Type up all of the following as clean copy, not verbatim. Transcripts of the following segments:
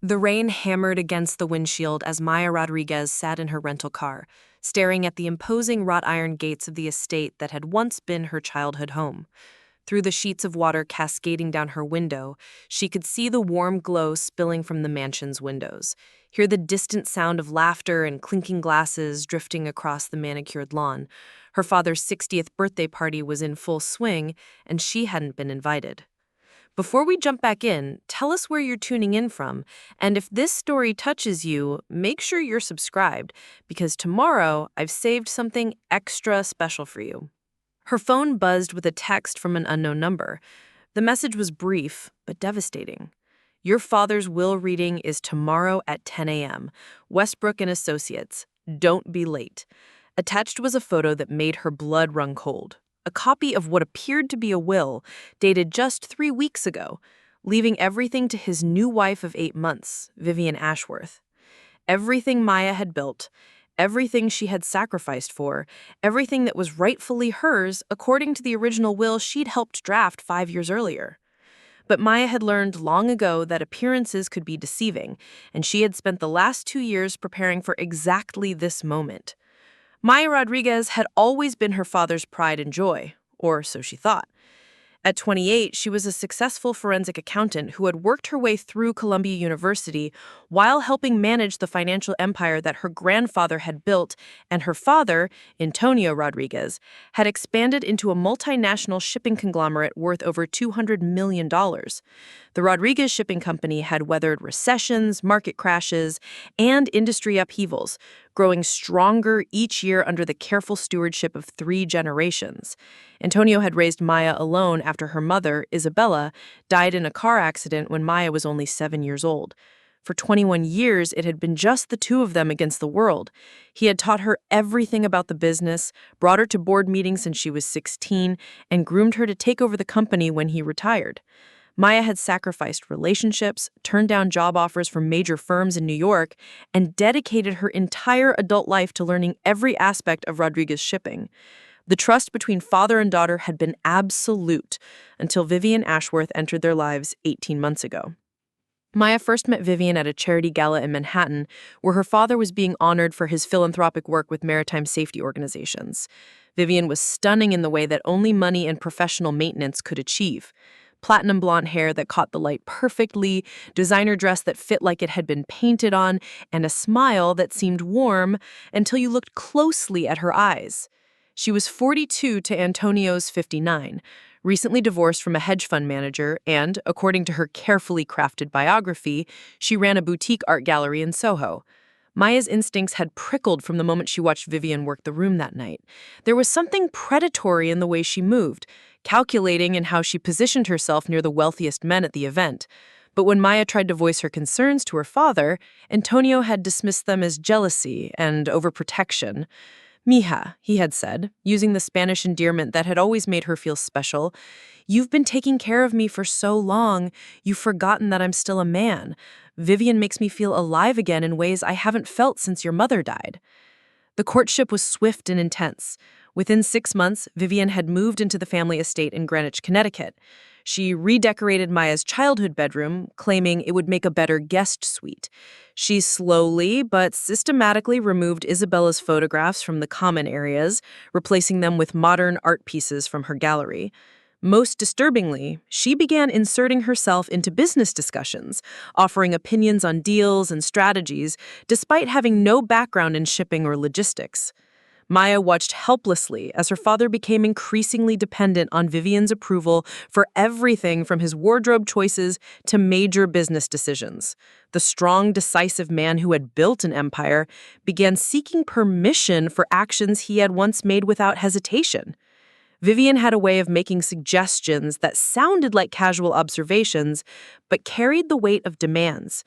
The rain hammered against the windshield as Maya Rodriguez sat in her rental car, staring at the imposing wrought iron gates of the estate that had once been her childhood home. Through the sheets of water cascading down her window, she could see the warm glow spilling from the mansion's windows, hear the distant sound of laughter and clinking glasses drifting across the manicured lawn. Her father's 60th birthday party was in full swing, and she hadn't been invited. Before we jump back in, tell us where you're tuning in from, and if this story touches you, make sure you're subscribed, because tomorrow I've saved something extra special for you. Her phone buzzed with a text from an unknown number. The message was brief, but devastating. Your father's will reading is tomorrow at 10 a.m. Westbrook Associates. Don't be late. Attached was a photo that made her blood run cold. A copy of what appeared to be a will, dated just 3 weeks ago, leaving everything to his new wife of 8 months, Vivian Ashworth. Everything Maya had built, everything she had sacrificed for, everything that was rightfully hers according to the original will she'd helped draft 5 years earlier. But Maya had learned long ago that appearances could be deceiving, and she had spent the last 2 years preparing for exactly this moment. Maya Rodriguez had always been her father's pride and joy, or so she thought. At 28, she was a successful forensic accountant who had worked her way through Columbia University while helping manage the financial empire that her grandfather had built, and her father, Antonio Rodriguez, had expanded into a multinational shipping conglomerate worth over $200 million. The Rodriguez Shipping Company had weathered recessions, market crashes, and industry upheavals, growing stronger each year under the careful stewardship of 3 generations. Antonio had raised Maya alone after her mother, Isabella, died in a car accident when Maya was only 7 years old. For 21 years, it had been just the two of them against the world. He had taught her everything about the business, brought her to board meetings since she was 16, and groomed her to take over the company when he retired. Maya had sacrificed relationships, turned down job offers from major firms in New York, and dedicated her entire adult life to learning every aspect of Rodriguez shipping. The trust between father and daughter had been absolute until Vivian Ashworth entered their lives 18 months ago. Maya first met Vivian at a charity gala in Manhattan, where her father was being honored for his philanthropic work with maritime safety organizations. Vivian was stunning in the way that only money and professional maintenance could achieve. Platinum blonde hair that caught the light perfectly, designer dress that fit like it had been painted on, and a smile that seemed warm until you looked closely at her eyes. She was 42 to Antonio's 59, recently divorced from a hedge fund manager, and, according to her carefully crafted biography, she ran a boutique art gallery in Soho. Maya's instincts had prickled from the moment she watched Vivian work the room that night. There was something predatory in the way she moved, calculating in how she positioned herself near the wealthiest men at the event. But when Maya tried to voice her concerns to her father, Antonio had dismissed them as jealousy and overprotection. "Mija," he had said, using the Spanish endearment that had always made her feel special, "you've been taking care of me for so long, you've forgotten that I'm still a man. Vivian makes me feel alive again in ways I haven't felt since your mother died." The courtship was swift and intense. Within 6 months, Vivian had moved into the family estate in Greenwich, Connecticut. She redecorated Maya's childhood bedroom, claiming it would make a better guest suite. She slowly but systematically removed Isabella's photographs from the common areas, replacing them with modern art pieces from her gallery. Most disturbingly, she began inserting herself into business discussions, offering opinions on deals and strategies, despite having no background in shipping or logistics. Maya watched helplessly as her father became increasingly dependent on Vivian's approval for everything from his wardrobe choices to major business decisions. The strong, decisive man who had built an empire began seeking permission for actions he had once made without hesitation. Vivian had a way of making suggestions that sounded like casual observations, but carried the weight of demands.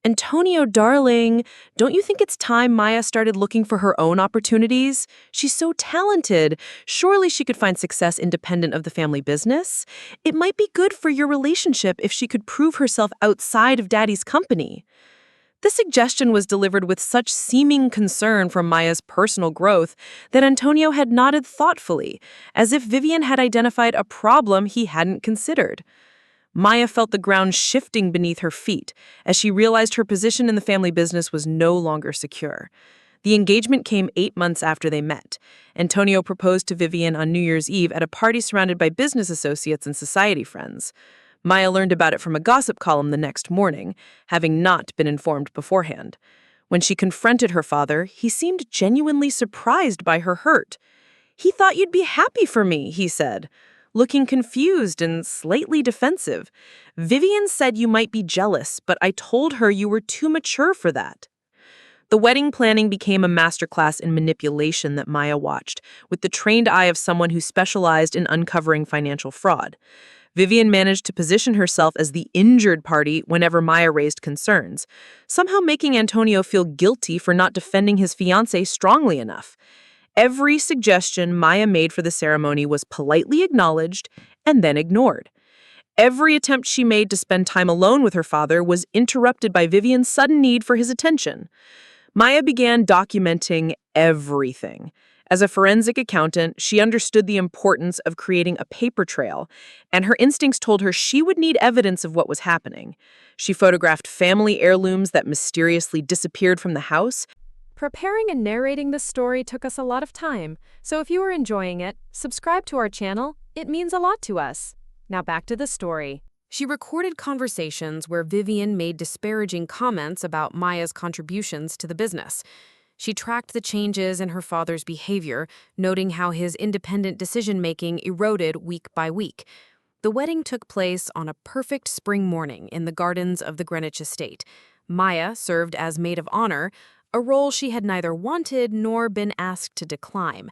"Antonio, darling, don't you think it's time Maya started looking for her own opportunities? She's so talented. Surely she could find success independent of the family business. It might be good for your relationship if she could prove herself outside of Daddy's company." This suggestion was delivered with such seeming concern for Maya's personal growth that Antonio had nodded thoughtfully, as if Vivian had identified a problem he hadn't considered. Maya felt the ground shifting beneath her feet as she realized her position in the family business was no longer secure. The engagement came 8 months after they met. Antonio proposed to Vivian on New Year's Eve at a party surrounded by business associates and society friends. Maya learned about it from a gossip column the next morning, having not been informed beforehand. When she confronted her father, he seemed genuinely surprised by her hurt. "He thought you'd be happy for me," he said, looking confused and slightly defensive. "Vivian said you might be jealous, but I told her you were too mature for that." The wedding planning became a masterclass in manipulation that Maya watched, with the trained eye of someone who specialized in uncovering financial fraud. Vivian managed to position herself as the injured party whenever Maya raised concerns, somehow making Antonio feel guilty for not defending his fiancée strongly enough. Every suggestion Maya made for the ceremony was politely acknowledged and then ignored. Every attempt she made to spend time alone with her father was interrupted by Vivian's sudden need for his attention. Maya began documenting everything. As a forensic accountant, she understood the importance of creating a paper trail, and her instincts told her she would need evidence of what was happening. She photographed family heirlooms that mysteriously disappeared from the house. Preparing and narrating this story took us a lot of time, so if you are enjoying it, subscribe to our channel. It means a lot to us. Now back to the story. She recorded conversations where Vivian made disparaging comments about Maya's contributions to the business. She tracked the changes in her father's behavior, noting how his independent decision-making eroded week by week. The wedding took place on a perfect spring morning in the gardens of the Greenwich estate. Maya served as maid of honor, a role she had neither wanted nor been asked to decline.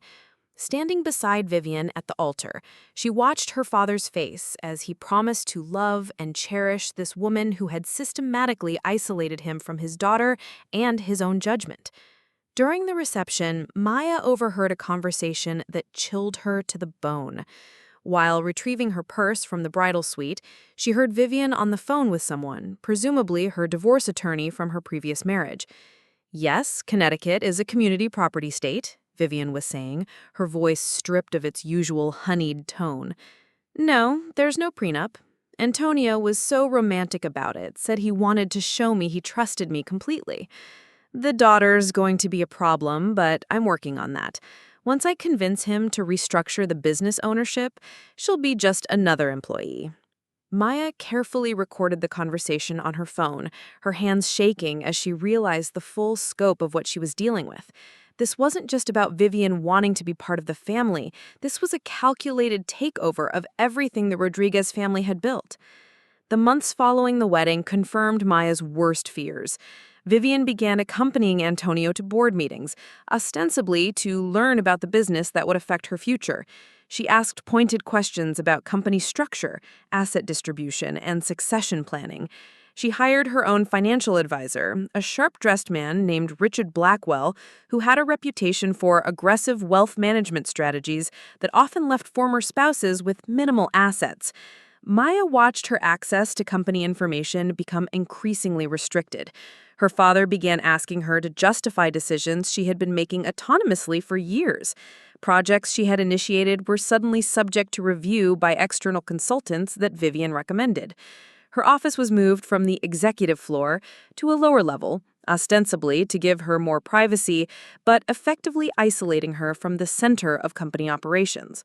Standing beside Vivian at the altar, she watched her father's face as he promised to love and cherish this woman who had systematically isolated him from his daughter and his own judgment. During the reception, Maya overheard a conversation that chilled her to the bone. While retrieving her purse from the bridal suite, she heard Vivian on the phone with someone, presumably her divorce attorney from her previous marriage. "Yes, Connecticut is a community property state," Vivian was saying, her voice stripped of its usual honeyed tone. "No, there's no prenup. Antonio was so romantic about it, said he wanted to show me he trusted me completely. The daughter's going to be a problem, but I'm working on that. Once I convince him to restructure the business ownership, she'll be just another employee." Maya carefully recorded the conversation on her phone, her hands shaking as she realized the full scope of what she was dealing with. This wasn't just about Vivian wanting to be part of the family. This was a calculated takeover of everything the Rodriguez family had built. The months following the wedding confirmed Maya's worst fears. Vivian began accompanying Antonio to board meetings, ostensibly to learn about the business that would affect her future. She asked pointed questions about company structure, asset distribution, and succession planning. She hired her own financial advisor, a sharp-dressed man named Richard Blackwell, who had a reputation for aggressive wealth management strategies that often left former spouses with minimal assets. Maya watched her access to company information become increasingly restricted. Her father began asking her to justify decisions she had been making autonomously for years. Projects she had initiated were suddenly subject to review by external consultants that Vivian recommended. Her office was moved from the executive floor to a lower level, ostensibly to give her more privacy, but effectively isolating her from the center of company operations.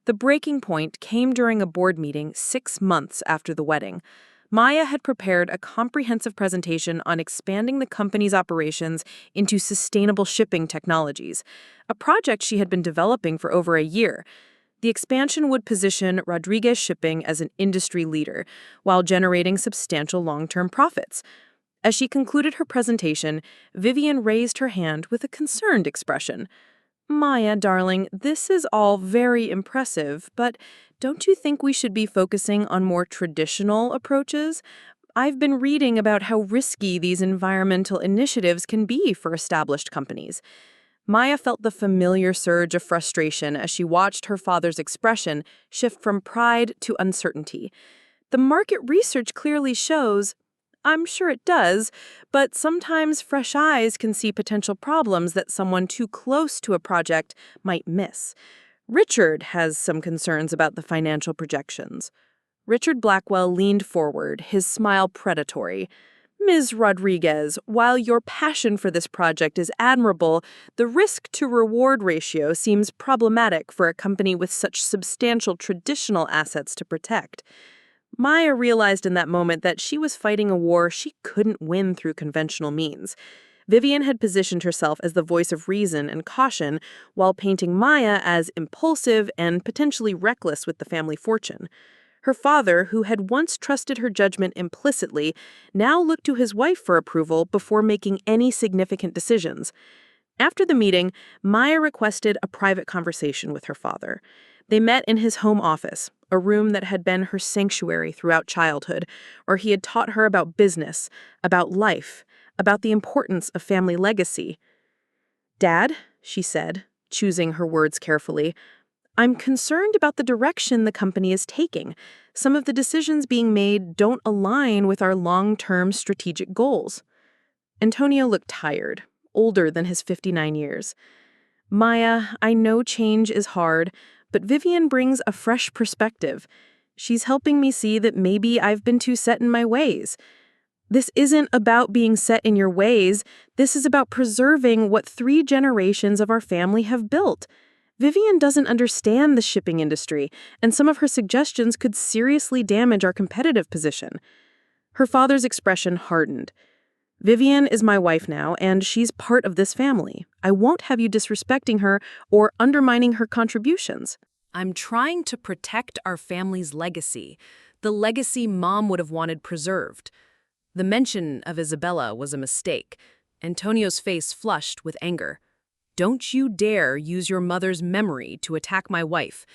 The breaking point came during a board meeting 6 months after the wedding. Maya had prepared a comprehensive presentation on expanding the company's operations into sustainable shipping technologies, a project she had been developing for over a year. The expansion would position Rodriguez Shipping as an industry leader, while generating substantial long-term profits. As she concluded her presentation, Vivian raised her hand with a concerned expression. "Maya, darling, this is all very impressive, but don't you think we should be focusing on more traditional approaches? I've been reading about how risky these environmental initiatives can be for established companies." Maya felt the familiar surge of frustration as she watched her father's expression shift from pride to uncertainty. "The market research clearly shows—" "I'm sure it does, but sometimes fresh eyes can see potential problems that someone too close to a project might miss. Richard has some concerns about the financial projections." Richard Blackwell leaned forward, his smile predatory. Ms. Rodriguez, while your passion for this project is admirable, the risk-to-reward ratio seems problematic for a company with such substantial traditional assets to protect. Maya realized in that moment that she was fighting a war she couldn't win through conventional means. Vivian had positioned herself as the voice of reason and caution, while painting Maya as impulsive and potentially reckless with the family fortune. Her father, who had once trusted her judgment implicitly, now looked to his wife for approval before making any significant decisions. After the meeting, Maya requested a private conversation with her father. They met in his home office, a room that had been her sanctuary throughout childhood, where he had taught her about business, about life, about the importance of family legacy. "Dad," she said, choosing her words carefully, "I'm concerned about the direction the company is taking. Some of the decisions being made don't align with our long-term strategic goals." Antonio looked tired, older than his 59 years. "Maya, I know change is hard, but Vivian brings a fresh perspective. She's helping me see that maybe I've been too set in my ways. This isn't about being set in your ways. This is about preserving what 3 generations of our family have built. Vivian doesn't understand the shipping industry, and some of her suggestions could seriously damage our competitive position." Her father's expression hardened. "Vivian is my wife now, and she's part of this family. I won't have you disrespecting her or undermining her contributions." I'm trying to protect our family's legacy, the legacy Mom would have wanted preserved. The mention of Isabella was a mistake. Antonio's face flushed with anger. "Don't you dare use your mother's memory to attack my wife.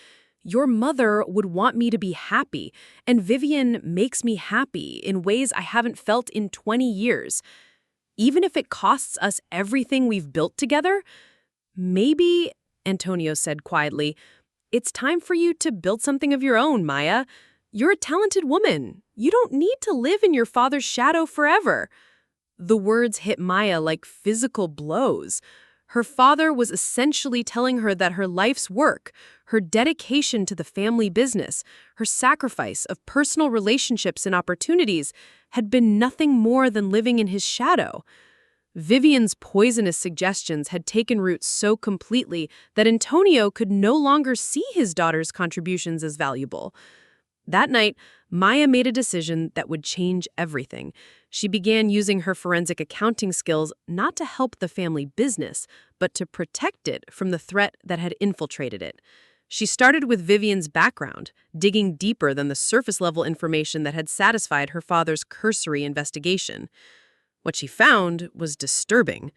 Your mother would want me to be happy, and Vivian makes me happy in ways I haven't felt in 20 years. Even if it costs us everything we've built together, maybe," Antonio said quietly, "it's time for you to build something of your own, Maya. You're a talented woman. You don't need to live in your father's shadow forever." The words hit Maya like physical blows. Her father was essentially telling her that her life's work, her dedication to the family business, her sacrifice of personal relationships and opportunities had been nothing more than living in his shadow. Vivian's poisonous suggestions had taken root so completely that Antonio could no longer see his daughter's contributions as valuable. That night, Maya made a decision that would change everything. She began using her forensic accounting skills not to help the family business, but to protect it from the threat that had infiltrated it. She started with Vivian's background, digging deeper than the surface-level information that had satisfied her father's cursory investigation. What she found was disturbing.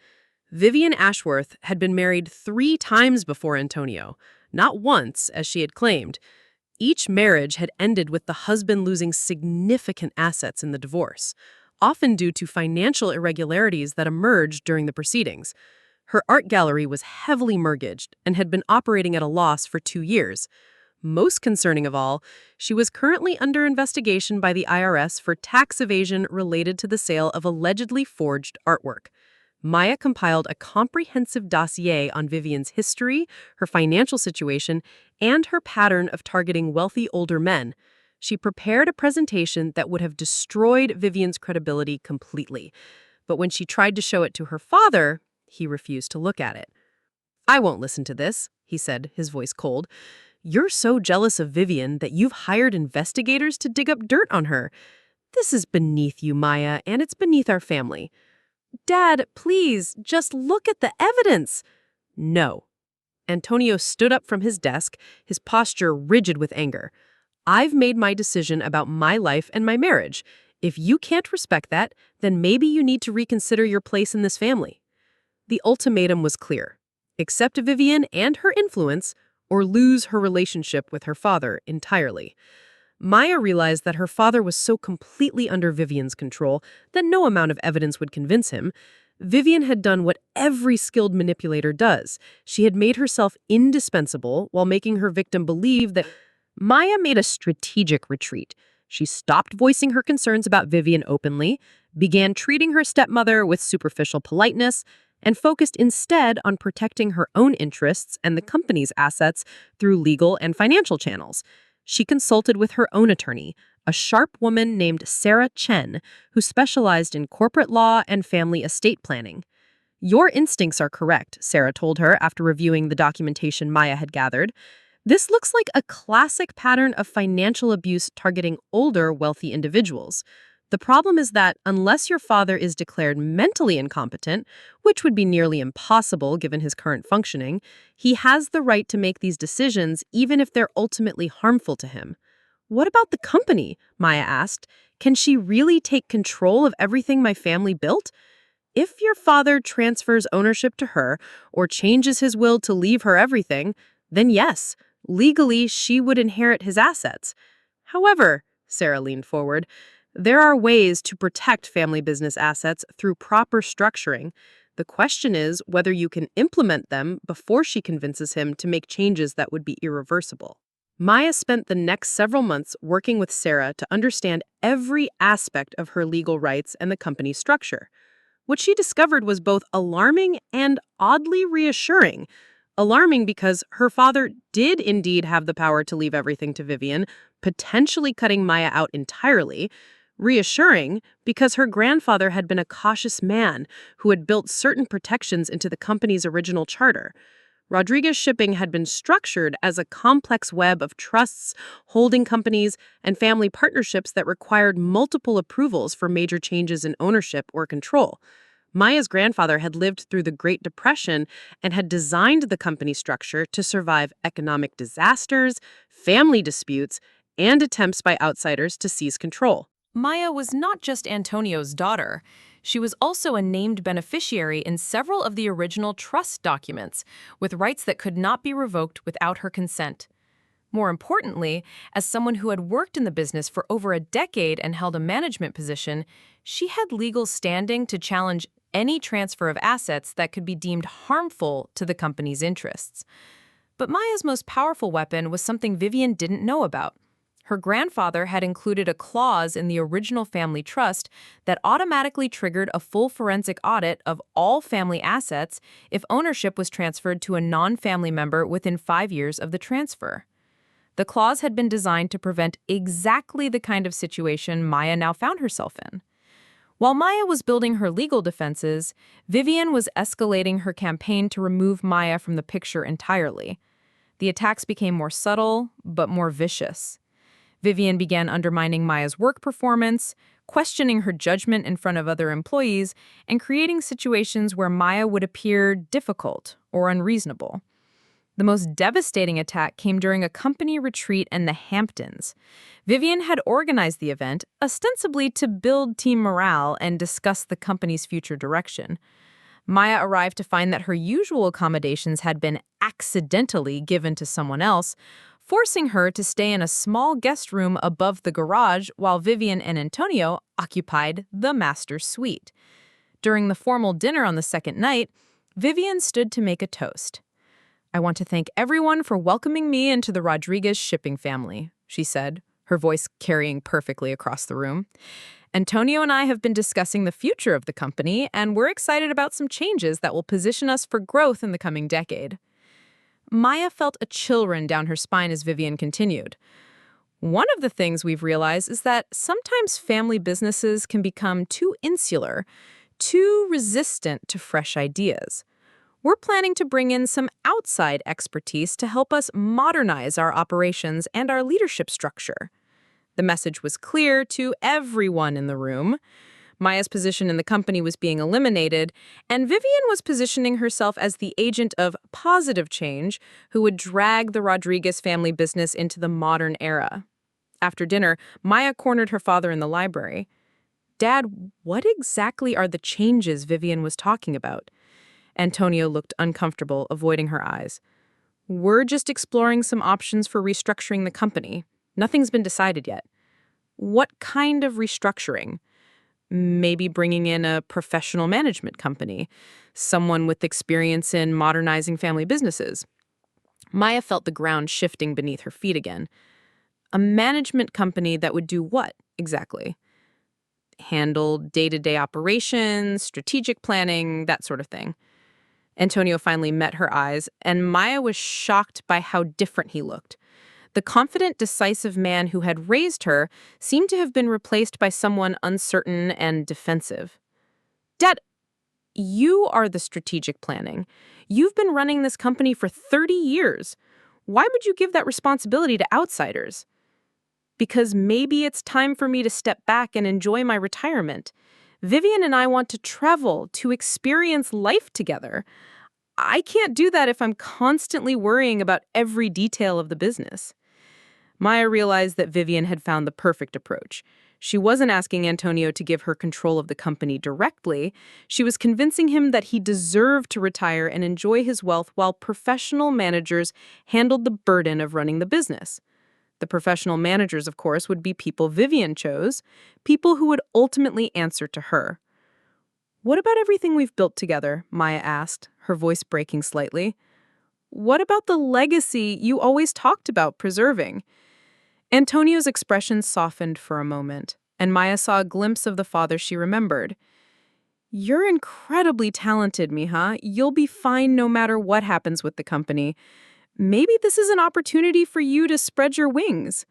Vivian Ashworth had been married 3 times before Antonio, not once, as she had claimed. Each marriage had ended with the husband losing significant assets in the divorce, often due to financial irregularities that emerged during the proceedings. Her art gallery was heavily mortgaged and had been operating at a loss for 2 years. Most concerning of all, she was currently under investigation by the IRS for tax evasion related to the sale of allegedly forged artwork. Maya compiled a comprehensive dossier on Vivian's history, her financial situation, and her pattern of targeting wealthy older men. She prepared a presentation that would have destroyed Vivian's credibility completely. But when she tried to show it to her father, he refused to look at it. "I won't listen to this," he said, his voice cold. "You're so jealous of Vivian that you've hired investigators to dig up dirt on her. This is beneath you, Maya, and it's beneath our family." "Dad, please, just look at the evidence." "No." Antonio stood up from his desk, his posture rigid with anger. "I've made my decision about my life and my marriage. If you can't respect that, then maybe you need to reconsider your place in this family." The ultimatum was clear. Accept Vivian and her influence, or lose her relationship with her father entirely. Maya realized that her father was so completely under Vivian's control that no amount of evidence would convince him. Vivian had done what every skilled manipulator does. She had made herself indispensable while making her victim believe that. Maya made a strategic retreat. She stopped voicing her concerns about Vivian openly, began treating her stepmother with superficial politeness, and focused instead on protecting her own interests and the company's assets through legal and financial channels. She consulted with her own attorney, a sharp woman named Sarah Chen, who specialized in corporate law and family estate planning. "Your instincts are correct," Sarah told her after reviewing the documentation Maya had gathered. "This looks like a classic pattern of financial abuse targeting older, wealthy individuals. The problem is that unless your father is declared mentally incompetent, which would be nearly impossible given his current functioning, he has the right to make these decisions even if they're ultimately harmful to him." "What about the company?" Maya asked. "Can she really take control of everything my family built?" "If your father transfers ownership to her or changes his will to leave her everything, then yes, legally she would inherit his assets. However," Sarah leaned forward, "there are ways to protect family business assets through proper structuring. The question is whether you can implement them before she convinces him to make changes that would be irreversible." Maya spent the next several months working with Sarah to understand every aspect of her legal rights and the company's structure. What she discovered was both alarming and oddly reassuring. Alarming because her father did indeed have the power to leave everything to Vivian, potentially cutting Maya out entirely. Reassuring because her grandfather had been a cautious man who had built certain protections into the company's original charter. Rodriguez Shipping had been structured as a complex web of trusts, holding companies, and family partnerships that required multiple approvals for major changes in ownership or control. Maya's grandfather had lived through the Great Depression and had designed the company structure to survive economic disasters, family disputes, and attempts by outsiders to seize control. Maya was not just Antonio's daughter. She was also a named beneficiary in several of the original trust documents, with rights that could not be revoked without her consent. More importantly, as someone who had worked in the business for over a decade and held a management position, she had legal standing to challenge any transfer of assets that could be deemed harmful to the company's interests. But Maya's most powerful weapon was something Vivian didn't know about. Her grandfather had included a clause in the original family trust that automatically triggered a full forensic audit of all family assets if ownership was transferred to a non-family member within 5 years of the transfer. The clause had been designed to prevent exactly the kind of situation Maya now found herself in. While Maya was building her legal defenses, Vivian was escalating her campaign to remove Maya from the picture entirely. The attacks became more subtle, but more vicious. Vivian began undermining Maya's work performance, questioning her judgment in front of other employees, and creating situations where Maya would appear difficult or unreasonable. The most devastating attack came during a company retreat in the Hamptons. Vivian had organized the event, ostensibly to build team morale and discuss the company's future direction. Maya arrived to find that her usual accommodations had been accidentally given to someone else, forcing her to stay in a small guest room above the garage while Vivian and Antonio occupied the master suite. During the formal dinner on the second night, Vivian stood to make a toast. "I want to thank everyone for welcoming me into the Rodriguez shipping family," she said, her voice carrying perfectly across the room. "Antonio and I have been discussing the future of the company, and we're excited about some changes that will position us for growth in the coming decade." Maya felt a chill run down her spine as Vivian continued. "One of the things we've realized is that sometimes family businesses can become too insular, too resistant to fresh ideas. We're planning to bring in some outside expertise to help us modernize our operations and our leadership structure." The message was clear to everyone in the room. Maya's position in the company was being eliminated, and Vivian was positioning herself as the agent of positive change who would drag the Rodriguez family business into the modern era. After dinner, Maya cornered her father in the library. "Dad, what exactly are the changes Vivian was talking about?" Antonio looked uncomfortable, avoiding her eyes. "We're just exploring some options for restructuring the company. Nothing's been decided yet." "What kind of restructuring?" "Maybe bringing in a professional management company, someone with experience in modernizing family businesses." Maya felt the ground shifting beneath her feet again. "A management company that would do what, exactly?" "Handle day-to-day operations, strategic planning, that sort of thing." Antonio finally met her eyes, and Maya was shocked by how different he looked. The The confident, decisive man who had raised her seemed to have been replaced by someone uncertain and defensive. Dad, you are the strategic planning. You've been running this company for 30 years. Why would you give that responsibility to outsiders? Because maybe it's time for me to step back and enjoy my retirement. Vivian and I want to travel, to experience life together. I can't do that if I'm constantly worrying about every detail of the business. Maya realized that Vivian had found the perfect approach. She wasn't asking Antonio to give her control of the company directly. She was convincing him that he deserved to retire and enjoy his wealth while professional managers handled the burden of running the business. The professional managers, of course, would be people Vivian chose, people who would ultimately answer to her. "What about everything we've built together?" Maya asked, her voice breaking slightly. "What about the legacy you always talked about preserving?" Antonio's expression softened for a moment, and Maya saw a glimpse of the father she remembered. "You're incredibly talented, mija. You'll be fine no matter what happens with the company. Maybe this is an opportunity for you to spread your wings."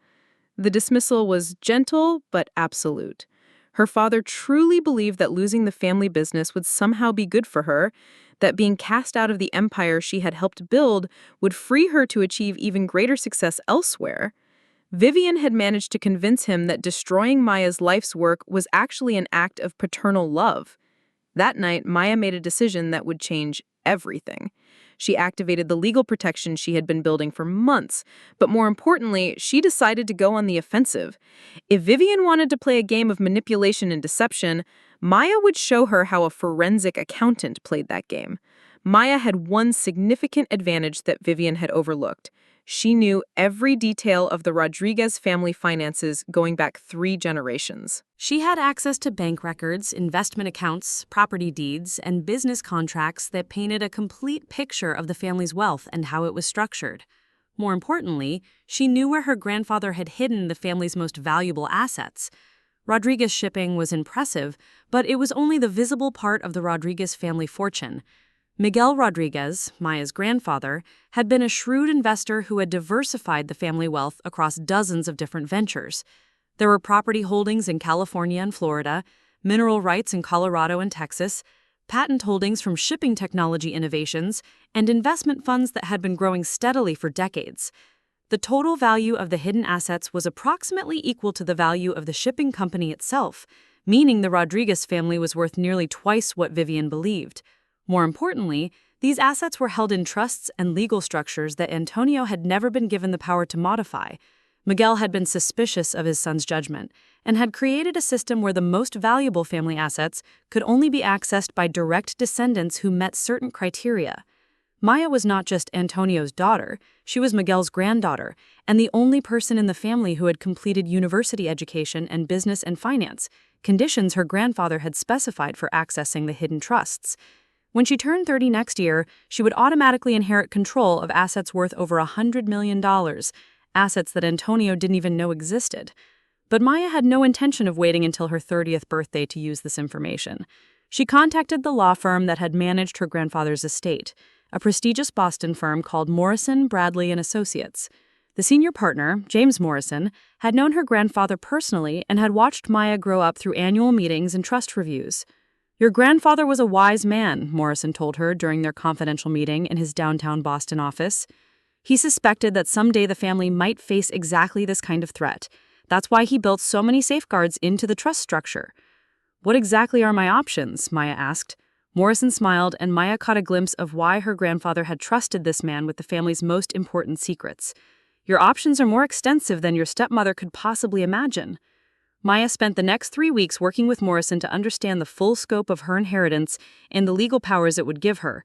The dismissal was gentle but absolute. Her father truly believed that losing the family business would somehow be good for her, that being cast out of the empire she had helped build would free her to achieve even greater success elsewhere. Vivian had managed to convince him that destroying Maya's life's work was actually an act of paternal love. That night, Maya made a decision that would change everything. She activated the legal protection she had been building for months, but more importantly, she decided to go on the offensive. If Vivian wanted to play a game of manipulation and deception, Maya would show her how a forensic accountant played that game. Maya had one significant advantage that Vivian had overlooked. She knew every detail of the Rodriguez family finances going back 3 generations. She had access to bank records, investment accounts, property deeds, and business contracts that painted a complete picture of the family's wealth and how it was structured. More importantly, she knew where her grandfather had hidden the family's most valuable assets. Rodriguez shipping was impressive, but it was only the visible part of the Rodriguez family fortune. Miguel Rodriguez, Maya's grandfather, had been a shrewd investor who had diversified the family wealth across dozens of different ventures. There were property holdings in California and Florida, mineral rights in Colorado and Texas, patent holdings from shipping technology innovations, and investment funds that had been growing steadily for decades. The total value of the hidden assets was approximately equal to the value of the shipping company itself, meaning the Rodriguez family was worth nearly twice what Vivian believed. More importantly, these assets were held in trusts and legal structures that Antonio had never been given the power to modify. Miguel had been suspicious of his son's judgment and had created a system where the most valuable family assets could only be accessed by direct descendants who met certain criteria. Maya was not just Antonio's daughter, she was Miguel's granddaughter, and the only person in the family who had completed university education and business and finance, conditions her grandfather had specified for accessing the hidden trusts. When she turned 30 next year, she would automatically inherit control of assets worth over $100 million, assets that Antonio didn't even know existed. But Maya had no intention of waiting until her 30th birthday to use this information. She contacted the law firm that had managed her grandfather's estate, a prestigious Boston firm called Morrison, Bradley & Associates. The senior partner, James Morrison, had known her grandfather personally and had watched Maya grow up through annual meetings and trust reviews. "Your grandfather was a wise man," Morrison told her during their confidential meeting in his downtown Boston office. "He suspected that someday the family might face exactly this kind of threat. That's why he built so many safeguards into the trust structure." "What exactly are my options?" Maya asked. Morrison smiled, and Maya caught a glimpse of why her grandfather had trusted this man with the family's most important secrets. "Your options are more extensive than your stepmother could possibly imagine." Maya spent the next 3 weeks working with Morrison to understand the full scope of her inheritance and the legal powers it would give her.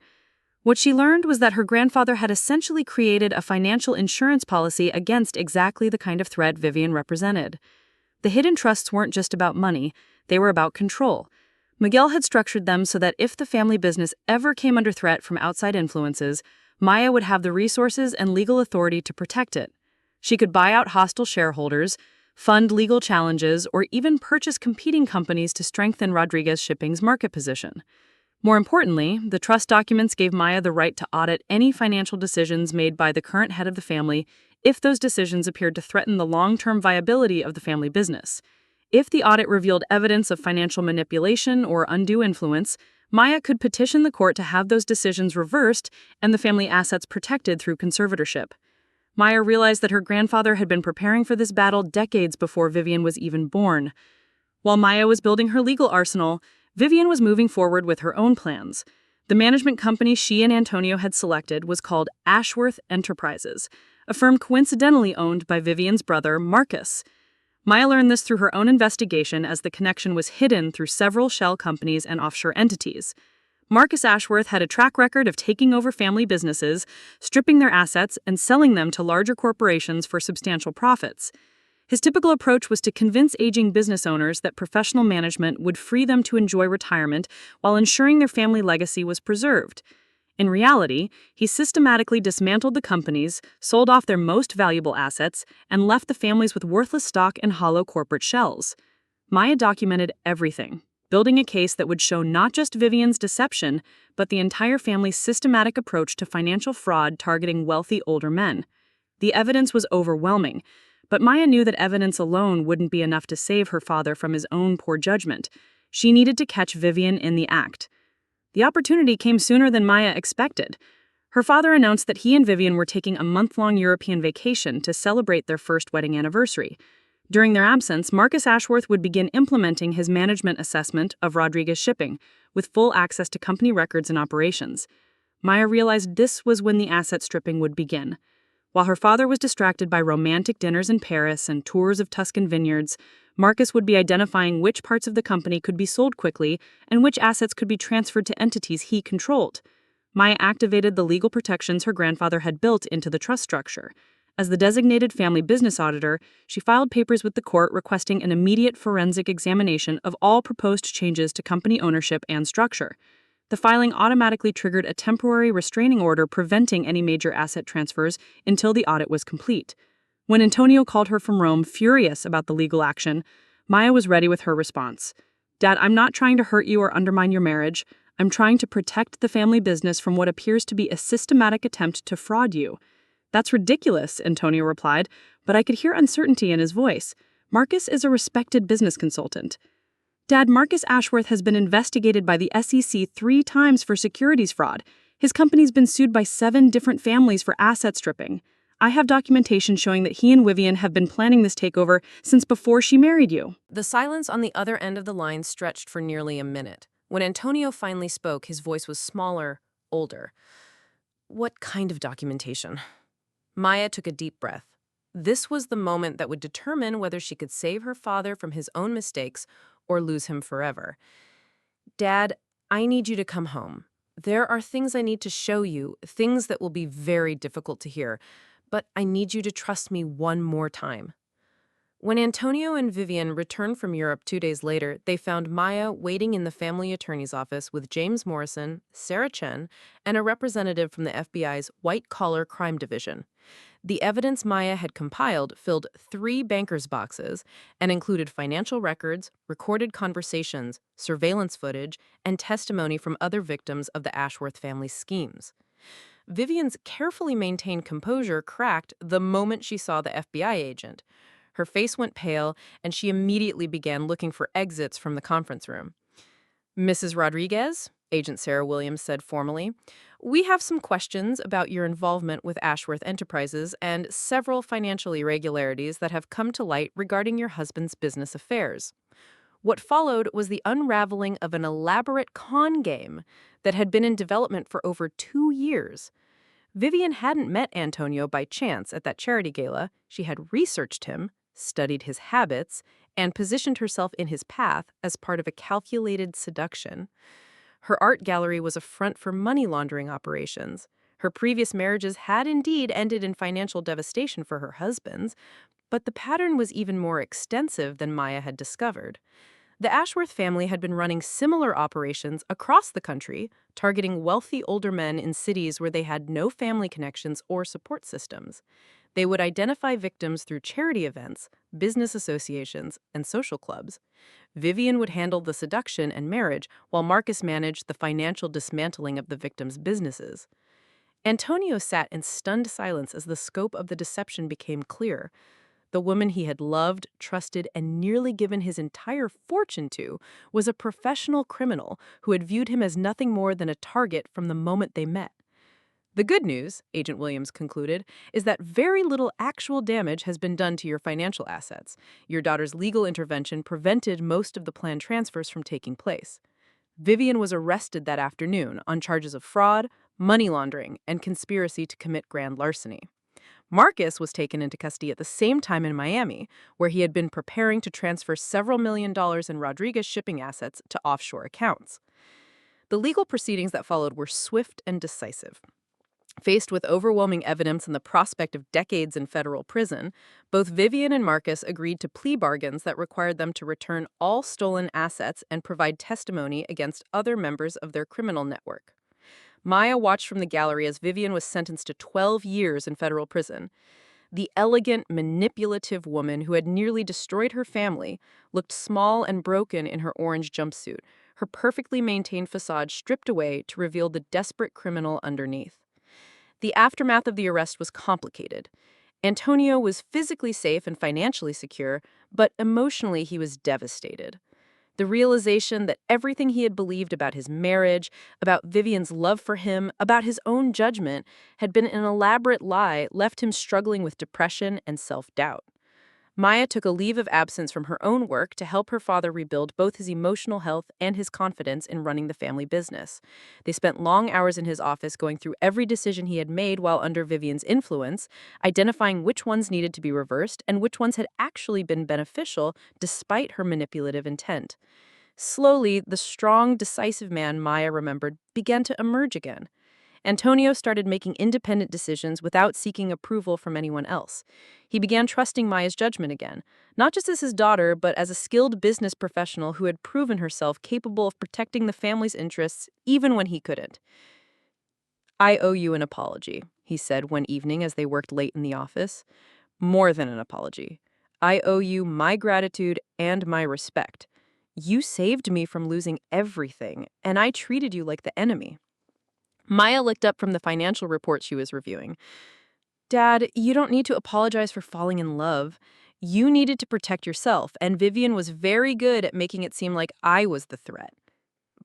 What she learned was that her grandfather had essentially created a financial insurance policy against exactly the kind of threat Vivian represented. The hidden trusts weren't just about money, they were about control. Miguel had structured them so that if the family business ever came under threat from outside influences, Maya would have the resources and legal authority to protect it. She could buy out hostile shareholders, fund legal challenges, or even purchase competing companies to strengthen Rodriguez Shipping's market position. More importantly, the trust documents gave Maya the right to audit any financial decisions made by the current head of the family if those decisions appeared to threaten the long-term viability of the family business. If the audit revealed evidence of financial manipulation or undue influence, Maya could petition the court to have those decisions reversed and the family assets protected through conservatorship. Maya realized that her grandfather had been preparing for this battle decades before Vivian was even born. While Maya was building her legal arsenal, Vivian was moving forward with her own plans. The management company she and Antonio had selected was called Ashworth Enterprises, a firm coincidentally owned by Vivian's brother, Marcus. Maya learned this through her own investigation as the connection was hidden through several shell companies and offshore entities. Marcus Ashworth had a track record of taking over family businesses, stripping their assets, and selling them to larger corporations for substantial profits. His typical approach was to convince aging business owners that professional management would free them to enjoy retirement while ensuring their family legacy was preserved. In reality, he systematically dismantled the companies, sold off their most valuable assets, and left the families with worthless stock and hollow corporate shells. Maya documented everything, building a case that would show not just Vivian's deception, but the entire family's systematic approach to financial fraud targeting wealthy older men. The evidence was overwhelming, but Maya knew that evidence alone wouldn't be enough to save her father from his own poor judgment. She needed to catch Vivian in the act. The opportunity came sooner than Maya expected. Her father announced that he and Vivian were taking a month-long European vacation to celebrate their first wedding anniversary. During their absence, Marcus Ashworth would begin implementing his management assessment of Rodriguez Shipping, with full access to company records and operations. Maya realized this was when the asset stripping would begin. While her father was distracted by romantic dinners in Paris and tours of Tuscan vineyards, Marcus would be identifying which parts of the company could be sold quickly and which assets could be transferred to entities he controlled. Maya activated the legal protections her grandfather had built into the trust structure. As the designated family business auditor, she filed papers with the court requesting an immediate forensic examination of all proposed changes to company ownership and structure. The filing automatically triggered a temporary restraining order preventing any major asset transfers until the audit was complete. When Antonio called her from Rome, furious about the legal action, Maya was ready with her response. "Dad, I'm not trying to hurt you or undermine your marriage. I'm trying to protect the family business from what appears to be a systematic attempt to fraud you." "That's ridiculous," Antonio replied, but I could hear uncertainty in his voice. "Marcus is a respected business consultant." "Dad, Marcus Ashworth has been investigated by the SEC 3 times for securities fraud. His company's been sued by 7 different families for asset stripping. I have documentation showing that he and Vivian have been planning this takeover since before she married you." The silence on the other end of the line stretched for nearly a minute. When Antonio finally spoke, his voice was smaller, older. "What kind of documentation?" Maya took a deep breath. This was the moment that would determine whether she could save her father from his own mistakes or lose him forever. "Dad, I need you to come home. There are things I need to show you, things that will be very difficult to hear, but I need you to trust me one more time." When Antonio and Vivian returned from Europe 2 days later, they found Maya waiting in the family attorney's office with James Morrison, Sarah Chen, and a representative from the FBI's white-collar crime division. The evidence Maya had compiled filled 3 banker's boxes and included financial records, recorded conversations, surveillance footage, and testimony from other victims of the Ashworth family's schemes. Vivian's carefully maintained composure cracked the moment she saw the FBI agent. Her face went pale, and she immediately began looking for exits from the conference room. "Mrs. Rodriguez," Agent Sarah Williams said formally, "we have some questions about your involvement with Ashworth Enterprises and several financial irregularities that have come to light regarding your husband's business affairs." What followed was the unraveling of an elaborate con game that had been in development for over 2 years. Vivian hadn't met Antonio by chance at that charity gala. She had researched him, studied his habits, and positioned herself in his path as part of a calculated seduction. Her art gallery was a front for money laundering operations. Her previous marriages had indeed ended in financial devastation for her husbands, but the pattern was even more extensive than Maya had discovered. The Ashworth family had been running similar operations across the country, targeting wealthy older men in cities where they had no family connections or support systems. They would identify victims through charity events, business associations, and social clubs. Vivian would handle the seduction and marriage, while Marcus managed the financial dismantling of the victims' businesses. Antonio sat in stunned silence as the scope of the deception became clear. The woman he had loved, trusted, and nearly given his entire fortune to was a professional criminal who had viewed him as nothing more than a target from the moment they met. The good news, Agent Williams concluded, is that very little actual damage has been done to your financial assets. Your daughter's legal intervention prevented most of the planned transfers from taking place. Vivian was arrested that afternoon on charges of fraud, money laundering, and conspiracy to commit grand larceny. Marcus was taken into custody at the same time in Miami, where he had been preparing to transfer several $1 million in Rodriguez shipping assets to offshore accounts. The legal proceedings that followed were swift and decisive. Faced with overwhelming evidence and the prospect of decades in federal prison, both Vivian and Marcus agreed to plea bargains that required them to return all stolen assets and provide testimony against other members of their criminal network. Maya watched from the gallery as Vivian was sentenced to 12 years in federal prison. The elegant, manipulative woman who had nearly destroyed her family looked small and broken in her orange jumpsuit, her perfectly maintained facade stripped away to reveal the desperate criminal underneath. The aftermath of the arrest was complicated. Antonio was physically safe and financially secure, but emotionally he was devastated. The realization that everything he had believed about his marriage, about Vivian's love for him, about his own judgment, had been an elaborate lie left him struggling with depression and self-doubt. Maya took a leave of absence from her own work to help her father rebuild both his emotional health and his confidence in running the family business. They spent long hours in his office going through every decision he had made while under Vivian's influence, identifying which ones needed to be reversed and which ones had actually been beneficial despite her manipulative intent. Slowly, the strong, decisive man Maya remembered began to emerge again. Antonio started making independent decisions without seeking approval from anyone else. He began trusting Maya's judgment again, not just as his daughter, but as a skilled business professional who had proven herself capable of protecting the family's interests even when he couldn't. "I owe you an apology," he said one evening as they worked late in the office. "More than an apology. I owe you my gratitude and my respect. You saved me from losing everything, and I treated you like the enemy." Maya looked up from the financial report she was reviewing. "Dad, you don't need to apologize for falling in love. You needed to protect yourself, and Vivian was very good at making it seem like I was the threat.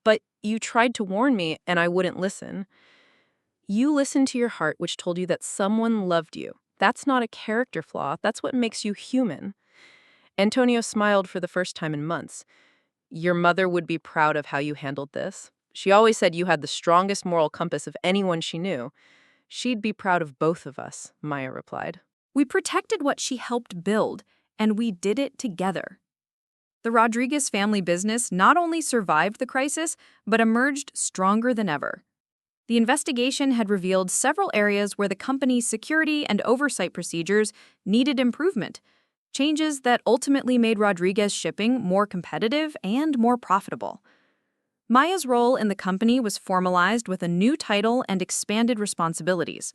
But you tried to warn me, and I wouldn't listen. You listened to your heart, which told you that someone loved you. That's not a character flaw. That's what makes you human." Antonio smiled for the first time in months. "Your mother would be proud of how you handled this. She always said you had the strongest moral compass of anyone she knew. She'd be proud of both of us," Maya replied. We protected what she helped build, and we did it together. The Rodriguez family business not only survived the crisis, but emerged stronger than ever. The investigation had revealed several areas where the company's security and oversight procedures needed improvement, changes that ultimately made Rodriguez shipping more competitive and more profitable. Maya's role in the company was formalized with a new title and expanded responsibilities.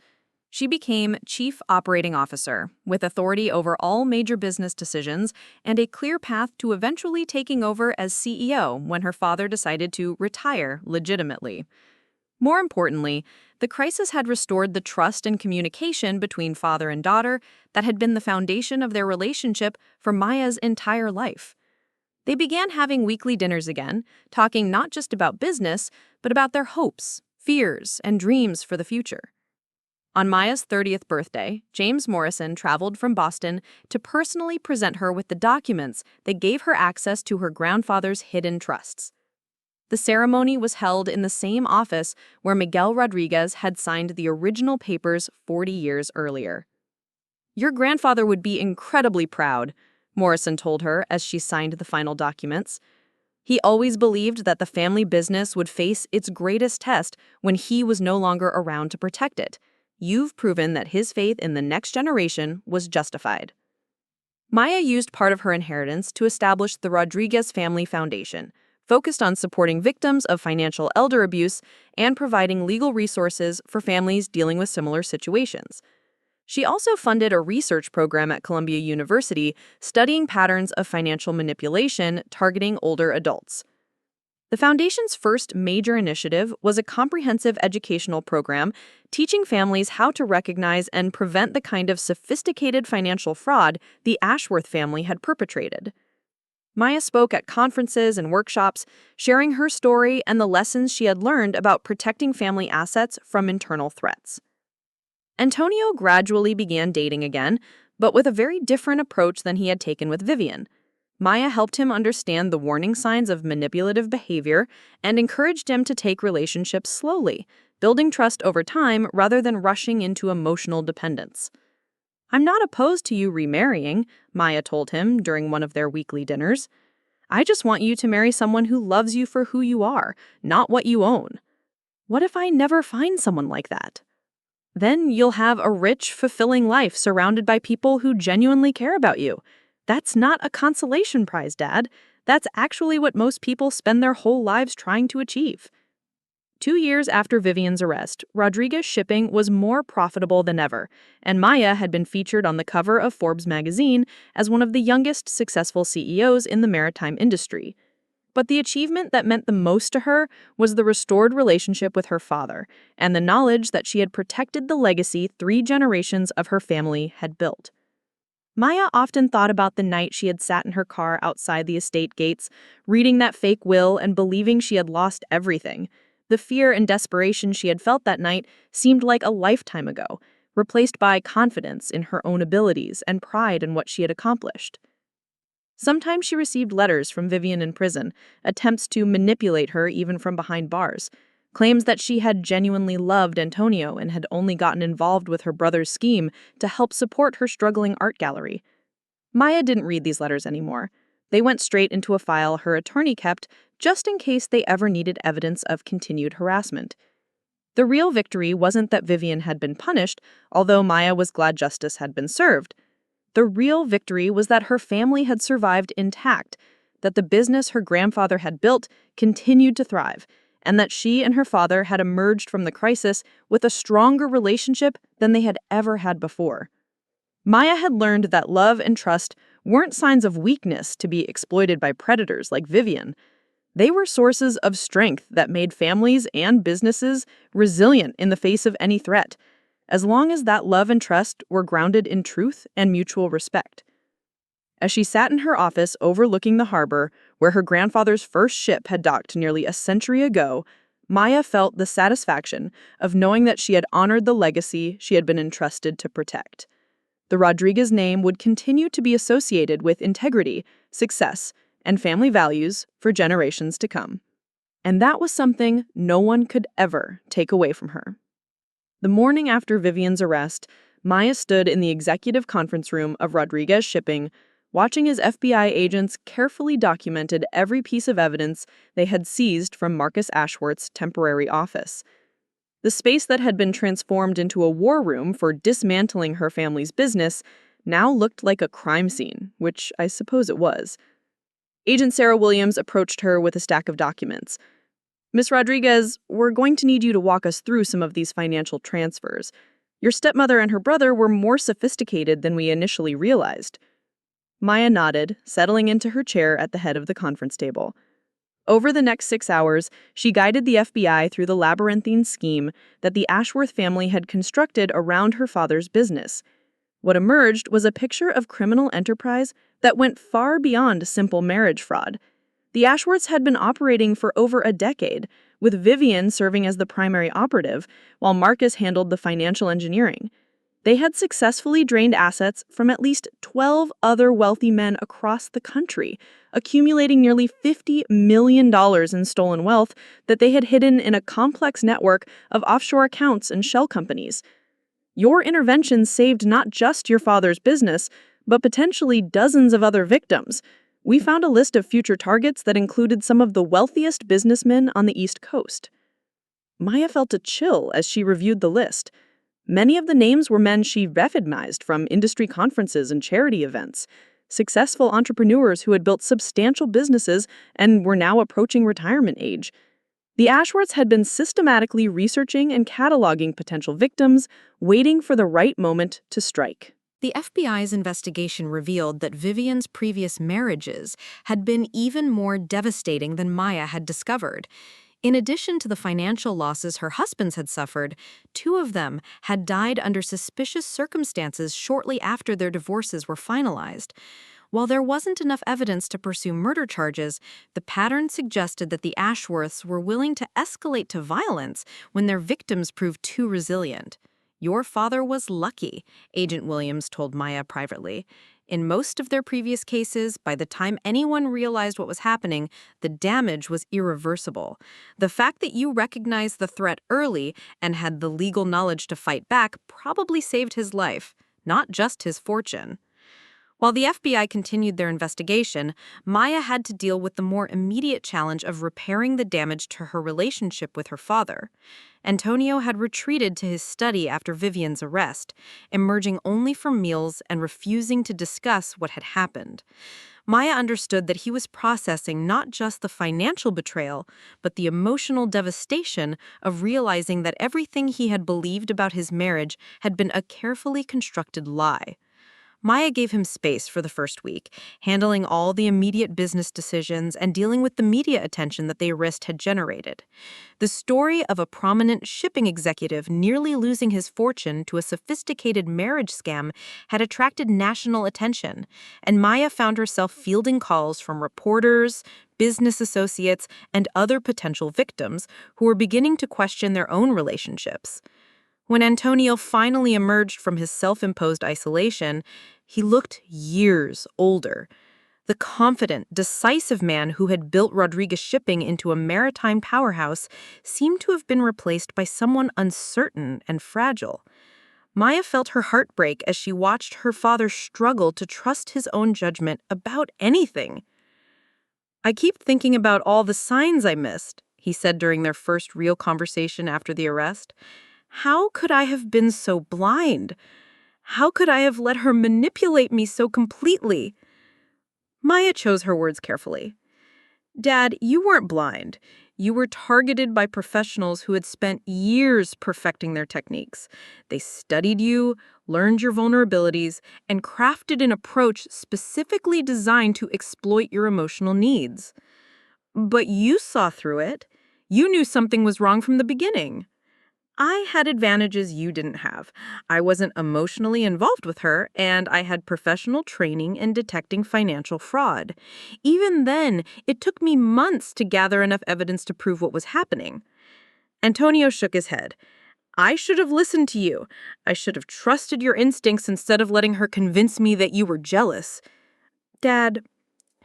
She became Chief Operating Officer, with authority over all major business decisions and a clear path to eventually taking over as CEO when her father decided to retire legitimately. More importantly, the crisis had restored the trust and communication between father and daughter that had been the foundation of their relationship for Maya's entire life. They began having weekly dinners again, talking not just about business, but about their hopes, fears, and dreams for the future. On Maya's 30th birthday, James Morrison traveled from Boston to personally present her with the documents that gave her access to her grandfather's hidden trusts. The ceremony was held in the same office where Miguel Rodriguez had signed the original papers 40 years earlier. "Your grandfather would be incredibly proud," Morrison told her as she signed the final documents. "He always believed that the family business would face its greatest test when he was no longer around to protect it. You've proven that his faith in the next generation was justified." Maya used part of her inheritance to establish the Rodriguez Family Foundation, focused on supporting victims of financial elder abuse and providing legal resources for families dealing with similar situations. She also funded a research program at Columbia University studying patterns of financial manipulation targeting older adults. The Foundation's first major initiative was a comprehensive educational program teaching families how to recognize and prevent the kind of sophisticated financial fraud the Ashworth family had perpetrated. Maya spoke at conferences and workshops, sharing her story and the lessons she had learned about protecting family assets from internal threats. Antonio gradually began dating again, but with a very different approach than he had taken with Vivian. Maya helped him understand the warning signs of manipulative behavior and encouraged him to take relationships slowly, building trust over time rather than rushing into emotional dependence. "I'm not opposed to you remarrying," Maya told him during one of their weekly dinners. "I just want you to marry someone who loves you for who you are, not what you own." "What if I never find someone like that?" "Then you'll have a rich, fulfilling life surrounded by people who genuinely care about you. That's not a consolation prize, Dad. That's actually what most people spend their whole lives trying to achieve." 2 years after Vivian's arrest, Rodriguez Shipping was more profitable than ever, and Maya had been featured on the cover of Forbes magazine as one of the youngest successful CEOs in the maritime industry. But the achievement that meant the most to her was the restored relationship with her father and the knowledge that she had protected the legacy 3 generations of her family had built. Maya often thought about the night she had sat in her car outside the estate gates, reading that fake will and believing she had lost everything. The fear and desperation she had felt that night seemed like a lifetime ago, replaced by confidence in her own abilities and pride in what she had accomplished. Sometimes she received letters from Vivian in prison, attempts to manipulate her even from behind bars, claims that she had genuinely loved Antonio and had only gotten involved with her brother's scheme to help support her struggling art gallery. Maya didn't read these letters anymore. They went straight into a file her attorney kept just in case they ever needed evidence of continued harassment. The real victory wasn't that Vivian had been punished, although Maya was glad justice had been served. The real victory was that her family had survived intact, that the business her grandfather had built continued to thrive, and that she and her father had emerged from the crisis with a stronger relationship than they had ever had before. Maya had learned that love and trust weren't signs of weakness to be exploited by predators like Vivian. They were sources of strength that made families and businesses resilient in the face of any threat, as long as that love and trust were grounded in truth and mutual respect. As she sat in her office overlooking the harbor, where her grandfather's first ship had docked nearly a century ago, Maya felt the satisfaction of knowing that she had honored the legacy she had been entrusted to protect. The Rodriguez name would continue to be associated with integrity, success, and family values for generations to come. And that was something no one could ever take away from her. The morning after Vivian's arrest, Maya stood in the executive conference room of Rodriguez Shipping, watching as FBI agents carefully documented every piece of evidence they had seized from Marcus Ashworth's temporary office. The space that had been transformed into a war room for dismantling her family's business now looked like a crime scene, which I suppose it was. Agent Sarah Williams approached her with a stack of documents. "Miss Rodriguez, we're going to need you to walk us through some of these financial transfers. Your stepmother and her brother were more sophisticated than we initially realized." Maya nodded, settling into her chair at the head of the conference table. Over the next 6 hours, she guided the FBI through the labyrinthine scheme that the Ashworth family had constructed around her father's business. What emerged was a picture of criminal enterprise that went far beyond simple marriage fraud. The Ashworths had been operating for over a decade, with Vivian serving as the primary operative, while Marcus handled the financial engineering. They had successfully drained assets from at least 12 other wealthy men across the country, accumulating nearly $50 million in stolen wealth that they had hidden in a complex network of offshore accounts and shell companies. Your intervention saved not just your father's business, but potentially dozens of other victims. We found a list of future targets that included some of the wealthiest businessmen on the East Coast. Maya felt a chill as she reviewed the list. Many of the names were men she recognized from industry conferences and charity events, successful entrepreneurs who had built substantial businesses and were now approaching retirement age. The Ashworths had been systematically researching and cataloging potential victims, waiting for the right moment to strike. The FBI's investigation revealed that Vivian's previous marriages had been even more devastating than Maya had discovered. In addition to the financial losses her husbands had suffered, two of them had died under suspicious circumstances shortly after their divorces were finalized. While there wasn't enough evidence to pursue murder charges, the pattern suggested that the Ashworths were willing to escalate to violence when their victims proved too resilient. "Your father was lucky," Agent Williams told Maya privately. "In most of their previous cases, by the time anyone realized what was happening, the damage was irreversible. The fact that you recognized the threat early and had the legal knowledge to fight back probably saved his life, not just his fortune." While the FBI continued their investigation, Maya had to deal with the more immediate challenge of repairing the damage to her relationship with her father. Antonio had retreated to his study after Vivian's arrest, emerging only for meals and refusing to discuss what had happened. Maya understood that he was processing not just the financial betrayal, but the emotional devastation of realizing that everything he had believed about his marriage had been a carefully constructed lie. Maya gave him space for the first week, handling all the immediate business decisions and dealing with the media attention that the arrest had generated. The story of a prominent shipping executive nearly losing his fortune to a sophisticated marriage scam had attracted national attention, and Maya found herself fielding calls from reporters, business associates, and other potential victims who were beginning to question their own relationships. When Antonio finally emerged from his self-imposed isolation, he looked years older. The confident, decisive man who had built Rodriguez Shipping into a maritime powerhouse seemed to have been replaced by someone uncertain and fragile. Maya felt her heart break as she watched her father struggle to trust his own judgment about anything. "I keep thinking about all the signs I missed," he said during their first real conversation after the arrest. "How could I have been so blind? How could I have let her manipulate me so completely?" Maya chose her words carefully. "Dad, you weren't blind. You were targeted by professionals who had spent years perfecting their techniques. They studied you, learned your vulnerabilities, and crafted an approach specifically designed to exploit your emotional needs. But you saw through it. You knew something was wrong from the beginning. I had advantages you didn't have. I wasn't emotionally involved with her, and I had professional training in detecting financial fraud. Even then, it took me months to gather enough evidence to prove what was happening." Antonio shook his head. "I should have listened to you. I should have trusted your instincts instead of letting her convince me that you were jealous. Dad,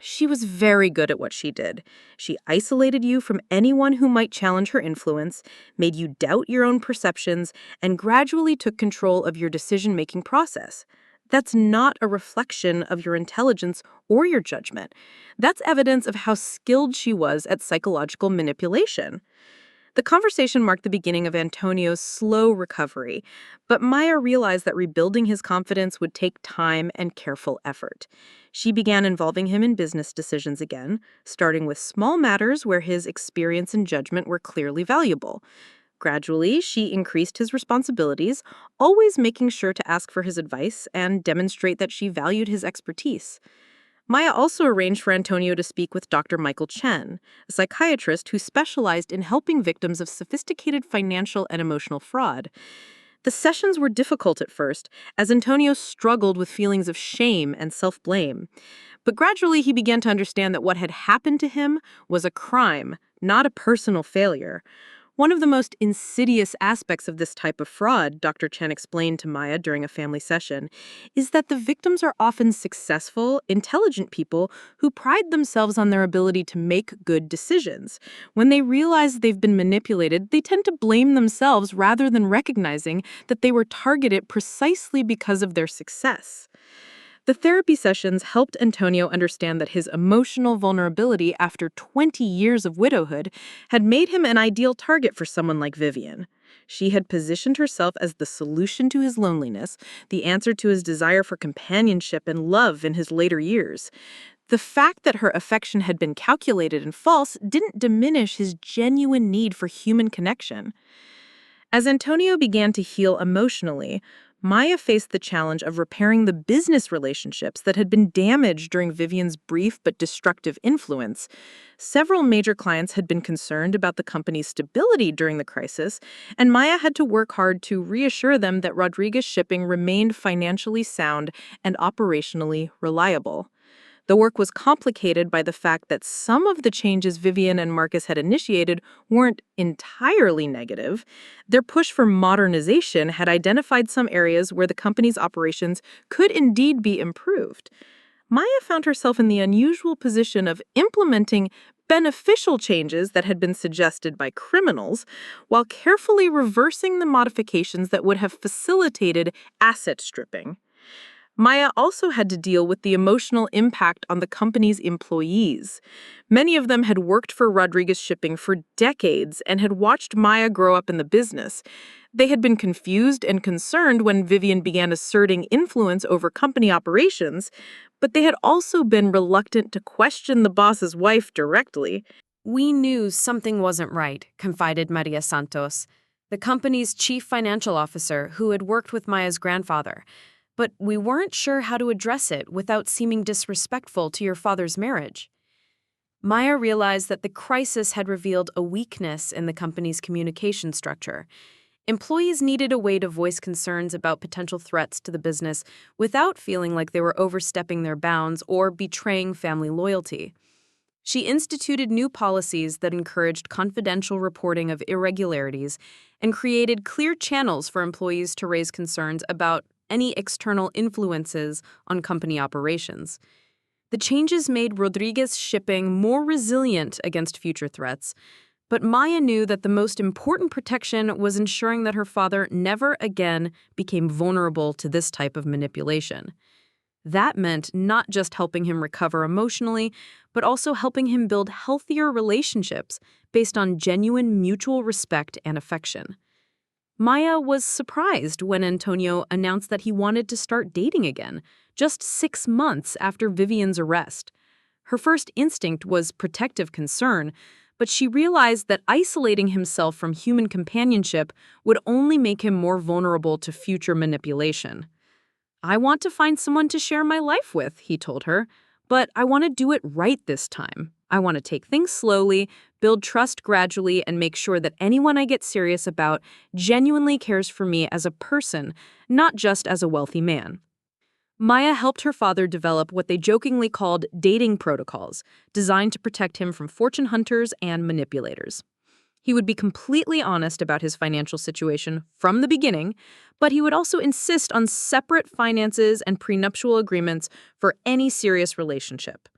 she was very good at what she did. She isolated you from anyone who might challenge her influence, made you doubt your own perceptions, and gradually took control of your decision-making process. That's not a reflection of your intelligence or your judgment. That's evidence of how skilled she was at psychological manipulation." The conversation marked the beginning of Antonio's slow recovery, but Maya realized that rebuilding his confidence would take time and careful effort. She began involving him in business decisions again, starting with small matters where his experience and judgment were clearly valuable. Gradually, she increased his responsibilities, always making sure to ask for his advice and demonstrate that she valued his expertise. Maya also arranged for Antonio to speak with Dr. Michael Chen, a psychiatrist who specialized in helping victims of sophisticated financial and emotional fraud. The sessions were difficult at first, as Antonio struggled with feelings of shame and self-blame. But gradually he began to understand that what had happened to him was a crime, not a personal failure. One of the most insidious aspects of this type of fraud, Dr. Chen explained to Maya during a family session, is that the victims are often successful, intelligent people who pride themselves on their ability to make good decisions. When they realize they've been manipulated, they tend to blame themselves rather than recognizing that they were targeted precisely because of their success. The therapy sessions helped Antonio understand that his emotional vulnerability after 20 years of widowhood had made him an ideal target for someone like Vivian. She had positioned herself as the solution to his loneliness, the answer to his desire for companionship and love in his later years. The fact that her affection had been calculated and false didn't diminish his genuine need for human connection. As Antonio began to heal emotionally, Maya faced the challenge of repairing the business relationships that had been damaged during Vivian's brief but destructive influence. Several major clients had been concerned about the company's stability during the crisis, and Maya had to work hard to reassure them that Rodriguez Shipping remained financially sound and operationally reliable. The work was complicated by the fact that some of the changes Vivian and Marcus had initiated weren't entirely negative. Their push for modernization had identified some areas where the company's operations could indeed be improved. Maya found herself in the unusual position of implementing beneficial changes that had been suggested by criminals while carefully reversing the modifications that would have facilitated asset stripping. Maya also had to deal with the emotional impact on the company's employees. Many of them had worked for Rodriguez Shipping for decades and had watched Maya grow up in the business. They had been confused and concerned when Vivian began asserting influence over company operations, but they had also been reluctant to question the boss's wife directly. We knew something wasn't right, confided Maria Santos, the company's chief financial officer who had worked with Maya's grandfather. But we weren't sure how to address it without seeming disrespectful to your father's marriage. Maya realized that the crisis had revealed a weakness in the company's communication structure. Employees needed a way to voice concerns about potential threats to the business without feeling like they were overstepping their bounds or betraying family loyalty. She instituted new policies that encouraged confidential reporting of irregularities and created clear channels for employees to raise concerns about any external influences on company operations. The changes made Rodriguez Shipping more resilient against future threats, but Maya knew that the most important protection was ensuring that her father never again became vulnerable to this type of manipulation. That meant not just helping him recover emotionally, but also helping him build healthier relationships based on genuine mutual respect and affection. Maya was surprised when Antonio announced that he wanted to start dating again, just 6 months after Vivian's arrest. Her first instinct was protective concern, but she realized that isolating himself from human companionship would only make him more vulnerable to future manipulation. "I want to find someone to share my life with," he told her, "but I want to do it right this time. I want to take things slowly, build trust gradually, and make sure that anyone I get serious about genuinely cares for me as a person, not just as a wealthy man." Maya helped her father develop what they jokingly called dating protocols, designed to protect him from fortune hunters and manipulators. He would be completely honest about his financial situation from the beginning, but he would also insist on separate finances and prenuptial agreements for any serious relationship.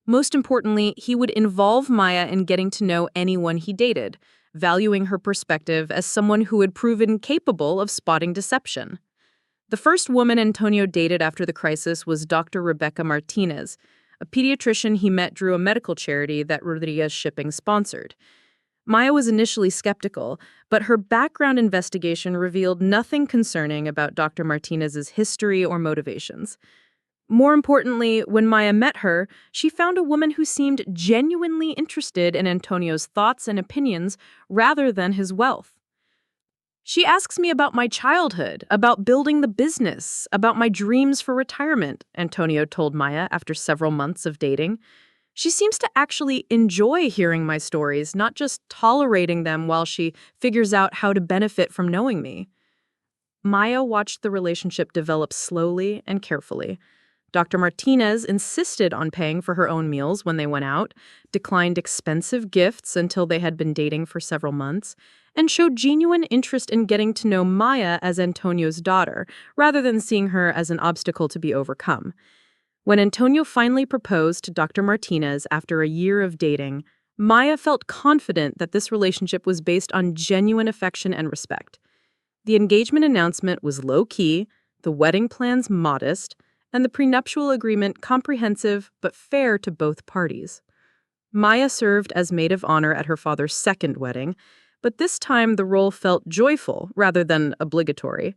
Most importantly, he would involve Maya in getting to know anyone he dated, valuing her perspective as someone who had proven capable of spotting deception. The first woman Antonio dated after the crisis was Dr. Rebecca Martinez, a pediatrician he met through a medical charity that Rodriguez Shipping sponsored. Maya was initially skeptical, but her background investigation revealed nothing concerning about Dr. Martinez's history or motivations. More importantly, when Maya met her, she found a woman who seemed genuinely interested in Antonio's thoughts and opinions rather than his wealth. "She asks me about my childhood, about building the business, about my dreams for retirement," Antonio told Maya after several months of dating. "She seems to actually enjoy hearing my stories, not just tolerating them while she figures out how to benefit from knowing me." Maya watched the relationship develop slowly and carefully. Dr. Martinez insisted on paying for her own meals when they went out, declined expensive gifts until they had been dating for several months, and showed genuine interest in getting to know Maya as Antonio's daughter, rather than seeing her as an obstacle to be overcome. When Antonio finally proposed to Dr. Martinez after a year of dating, Maya felt confident that this relationship was based on genuine affection and respect. The engagement announcement was low-key, the wedding plans modest, and the prenuptial agreement comprehensive but fair to both parties. Maya served as maid of honor at her father's second wedding, but this time the role felt joyful rather than obligatory.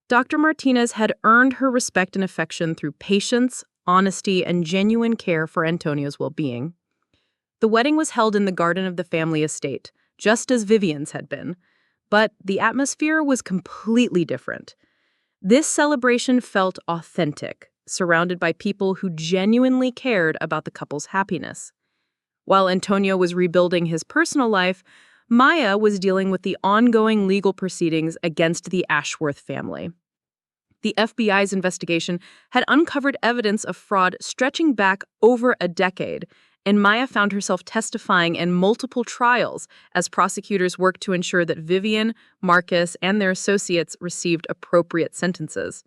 Dr. Martinez had earned her respect and affection through patience, honesty, and genuine care for Antonio's well-being. The wedding was held in the garden of the family estate, just as Vivian's had been, but the atmosphere was completely different. This celebration felt authentic, surrounded by people who genuinely cared about the couple's happiness. While Antonio was rebuilding his personal life, Maya was dealing with the ongoing legal proceedings against the Ashworth family. The FBI's investigation had uncovered evidence of fraud stretching back over a decade, and Maya found herself testifying in multiple trials as prosecutors worked to ensure that Vivian, Marcus, and their associates received appropriate sentences.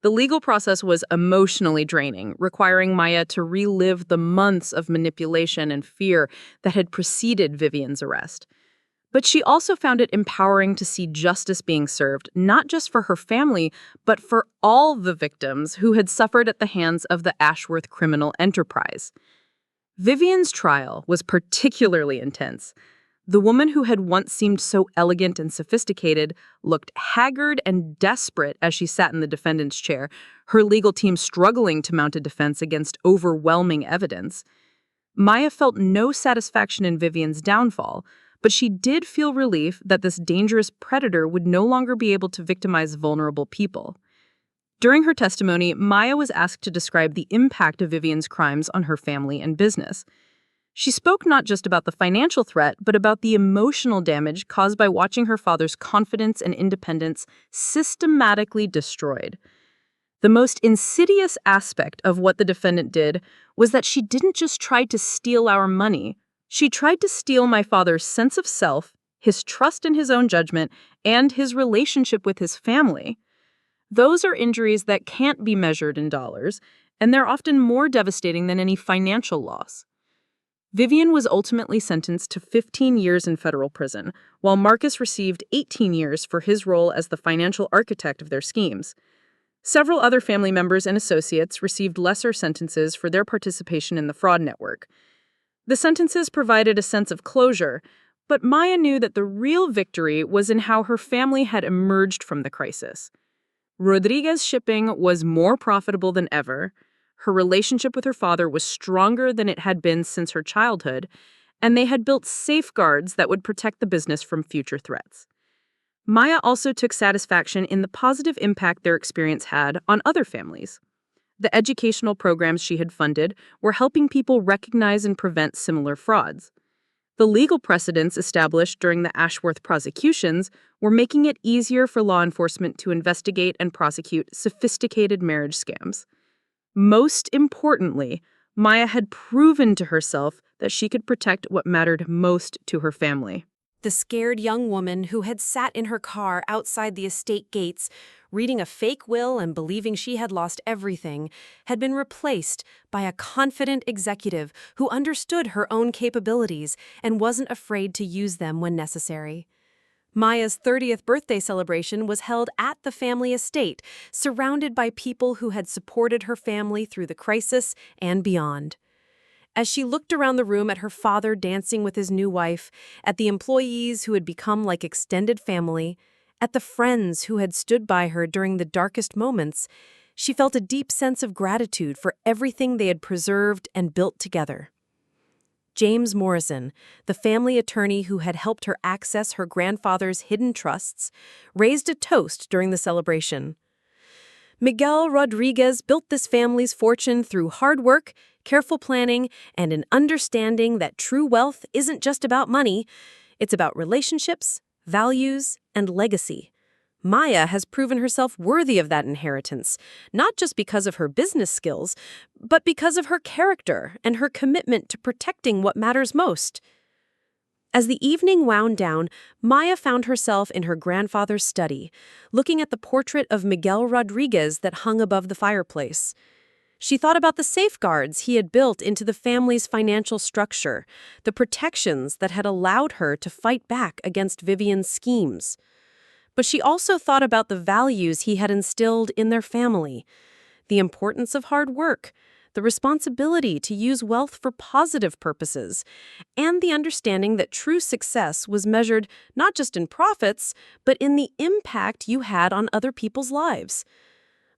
The legal process was emotionally draining, requiring Maya to relive the months of manipulation and fear that had preceded Vivian's arrest. But she also found it empowering to see justice being served, not just for her family, but for all the victims who had suffered at the hands of the Ashworth criminal enterprise. Vivian's trial was particularly intense. The woman who had once seemed so elegant and sophisticated looked haggard and desperate as she sat in the defendant's chair, her legal team struggling to mount a defense against overwhelming evidence. Maya felt no satisfaction in Vivian's downfall, but she did feel relief that this dangerous predator would no longer be able to victimize vulnerable people. During her testimony, Maya was asked to describe the impact of Vivian's crimes on her family and business. She spoke not just about the financial threat, but about the emotional damage caused by watching her father's confidence and independence systematically destroyed. The most insidious aspect of what the defendant did was that she didn't just try to steal our money. She tried to steal my father's sense of self, his trust in his own judgment, and his relationship with his family. Those are injuries that can't be measured in dollars, and they're often more devastating than any financial loss. Vivian was ultimately sentenced to 15 years in federal prison, while Marcus received 18 years for his role as the financial architect of their schemes. Several other family members and associates received lesser sentences for their participation in the fraud network. The sentences provided a sense of closure, but Maya knew that the real victory was in how her family had emerged from the crisis. Rodriguez Shipping was more profitable than ever, her relationship with her father was stronger than it had been since her childhood, and they had built safeguards that would protect the business from future threats. Maya also took satisfaction in the positive impact their experience had on other families. The educational programs she had funded were helping people recognize and prevent similar frauds. The legal precedents established during the Ashworth prosecutions were making it easier for law enforcement to investigate and prosecute sophisticated marriage scams. Most importantly, Maya had proven to herself that she could protect what mattered most to her family. The scared young woman who had sat in her car outside the estate gates, reading a fake will and believing she had lost everything, had been replaced by a confident executive who understood her own capabilities and wasn't afraid to use them when necessary. Maya's 30th birthday celebration was held at the family estate, surrounded by people who had supported her family through the crisis and beyond. As she looked around the room at her father dancing with his new wife, at the employees who had become like extended family, at the friends who had stood by her during the darkest moments, she felt a deep sense of gratitude for everything they had preserved and built together. James Morrison, the family attorney who had helped her access her grandfather's hidden trusts, raised a toast during the celebration. Miguel Rodriguez built this family's fortune through hard work, careful planning, and an understanding that true wealth isn't just about money, it's about relationships, values, and legacy. Maya has proven herself worthy of that inheritance, not just because of her business skills, but because of her character and her commitment to protecting what matters most. As the evening wound down, Maya found herself in her grandfather's study, looking at the portrait of Miguel Rodriguez that hung above the fireplace. She thought about the safeguards he had built into the family's financial structure, the protections that had allowed her to fight back against Vivian's schemes. But she also thought about the values he had instilled in their family, the importance of hard work, the responsibility to use wealth for positive purposes, and the understanding that true success was measured not just in profits, but in the impact you had on other people's lives.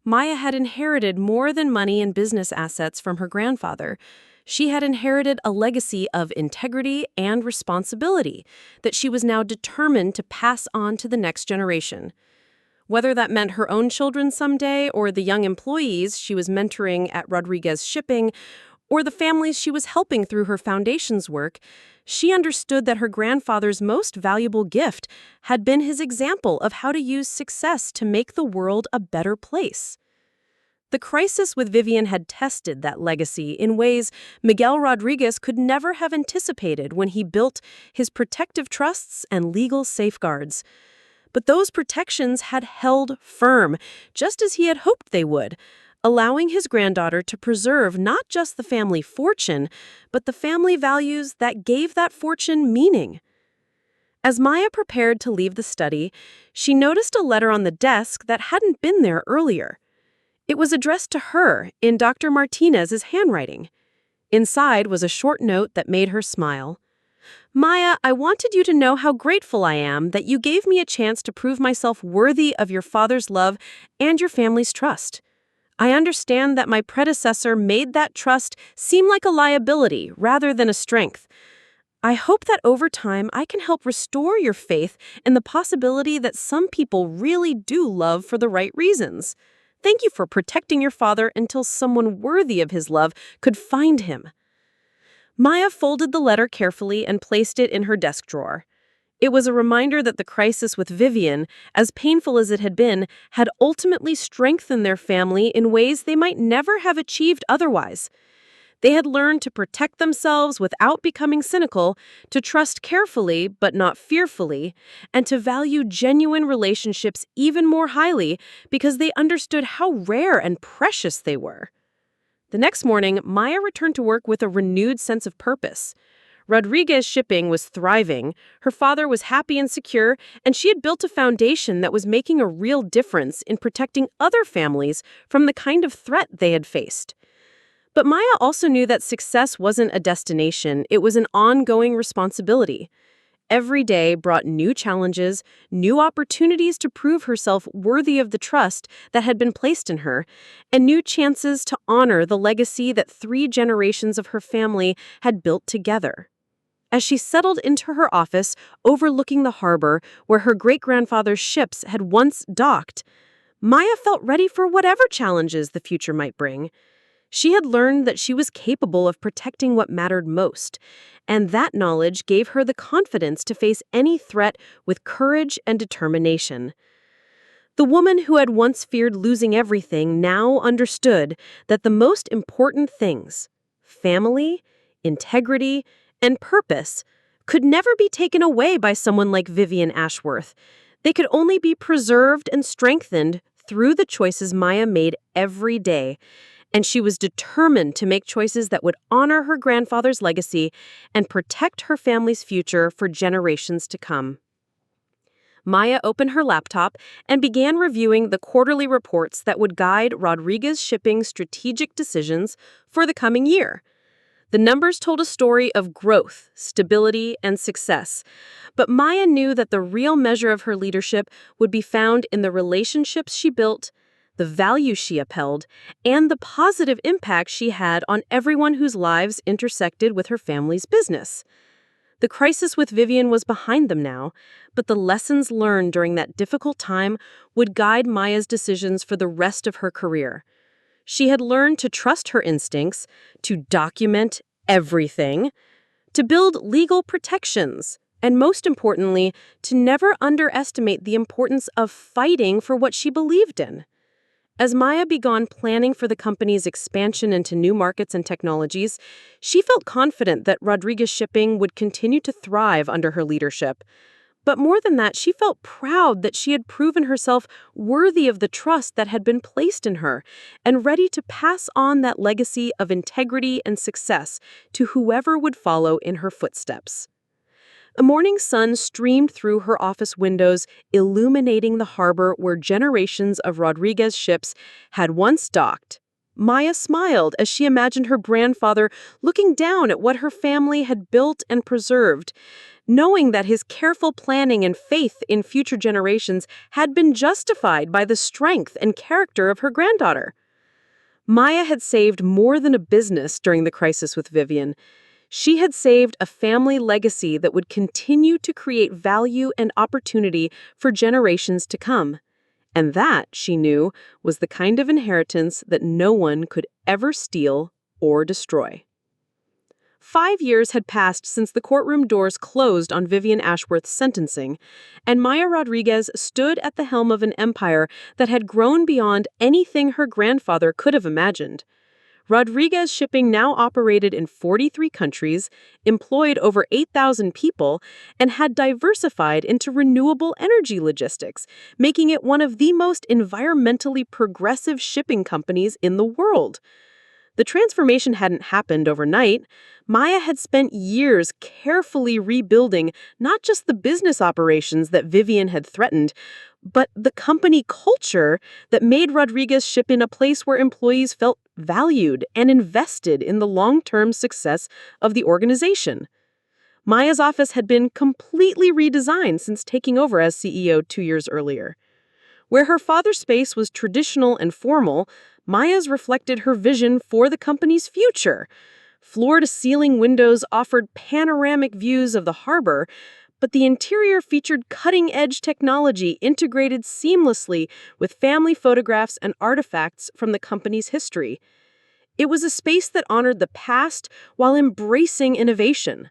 Maya had inherited more than money and business assets from her grandfather. She had inherited a legacy of integrity and responsibility that she was now determined to pass on to the next generation. whether that meant her own children someday or the young employees she was mentoring at Rodriguez Shipping or the families she was helping through her foundation's work. She understood that her grandfather's most valuable gift had been his example of how to use success to make the world a better place. The crisis with Vivian had tested that legacy in ways Miguel Rodriguez could never have anticipated when he built his protective trusts and legal safeguards. But those protections had held firm, just as he had hoped they would, allowing his granddaughter to preserve not just the family fortune, but the family values that gave that fortune meaning. As Maya prepared to leave the study, she noticed a letter on the desk that hadn't been there earlier. It was addressed to her in Dr. Martinez's handwriting. Inside was a short note that made her smile. "Maya, I wanted you to know how grateful I am that you gave me a chance to prove myself worthy of your father's love and your family's trust. I understand that my predecessor made that trust seem like a liability rather than a strength. I hope that over time I can help restore your faith in the possibility that some people really do love for the right reasons. Thank you for protecting your father until someone worthy of his love could find him." Maya folded the letter carefully and placed it in her desk drawer. It was a reminder that the crisis with Vivian, as painful as it had been, had ultimately strengthened their family in ways they might never have achieved otherwise. They had learned to protect themselves without becoming cynical, to trust carefully but not fearfully, and to value genuine relationships even more highly because they understood how rare and precious they were. The next morning, Maya returned to work with a renewed sense of purpose. Rodriguez Shipping was thriving, her father was happy and secure, and she had built a foundation that was making a real difference in protecting other families from the kind of threat they had faced. But Maya also knew that success wasn't a destination, it was an ongoing responsibility. Every day brought new challenges, new opportunities to prove herself worthy of the trust that had been placed in her, and new chances to honor the legacy that 3 generations of her family had built together. As she settled into her office overlooking the harbor where her great-grandfather's ships had once docked, Maya felt ready for whatever challenges the future might bring. She had learned that she was capable of protecting what mattered most, and that knowledge gave her the confidence to face any threat with courage and determination. The woman who had once feared losing everything now understood that the most important things, family, integrity, and purpose, could never be taken away by someone like Vivian Ashworth. They could only be preserved and strengthened through the choices Maya made every day. And she was determined to make choices that would honor her grandfather's legacy and protect her family's future for generations to come. Maya opened her laptop and began reviewing the quarterly reports that would guide Rodriguez Shipping's strategic decisions for the coming year. The numbers told a story of growth, stability, and success, but Maya knew that the real measure of her leadership would be found in the relationships she built, the values she upheld, and the positive impact she had on everyone whose lives intersected with her family's business. The crisis with Vivian was behind them now, but the lessons learned during that difficult time would guide Maya's decisions for the rest of her career. She had learned to trust her instincts, to document everything, to build legal protections, and most importantly, to never underestimate the importance of fighting for what she believed in. As Maya began planning for the company's expansion into new markets and technologies, she felt confident that Rodriguez Shipping would continue to thrive under her leadership. But more than that, she felt proud that she had proven herself worthy of the trust that had been placed in her and ready to pass on that legacy of integrity and success to whoever would follow in her footsteps. A morning sun streamed through her office windows, illuminating the harbor where generations of Rodriguez ships had once docked. Maya smiled as she imagined her grandfather looking down at what her family had built and preserved, knowing that his careful planning and faith in future generations had been justified by the strength and character of her granddaughter. Maya had saved more than a business during the crisis with Vivian. She had saved a family legacy that would continue to create value and opportunity for generations to come. And that, she knew, was the kind of inheritance that no one could ever steal or destroy. 5 years had passed since the courtroom doors closed on Vivian Ashworth's sentencing, and Maya Rodriguez stood at the helm of an empire that had grown beyond anything her grandfather could have imagined. Rodriguez Shipping now operated in 43 countries, employed over 8,000 people, and had diversified into renewable energy logistics, making it one of the most environmentally progressive shipping companies in the world. The transformation hadn't happened overnight. Maya had spent years carefully rebuilding not just the business operations that Vivian had threatened, but the company culture that made Rodriguez Shipping a place where employees felt valued and invested in the long-term success of the organization. Maya's office had been completely redesigned since taking over as CEO 2 years earlier. Where her father's space was traditional and formal, Maya's reflected her vision for the company's future. Floor-to-ceiling windows offered panoramic views of the harbor, but the interior featured cutting-edge technology integrated seamlessly with family photographs and artifacts from the company's history. It was a space that honored the past while embracing innovation.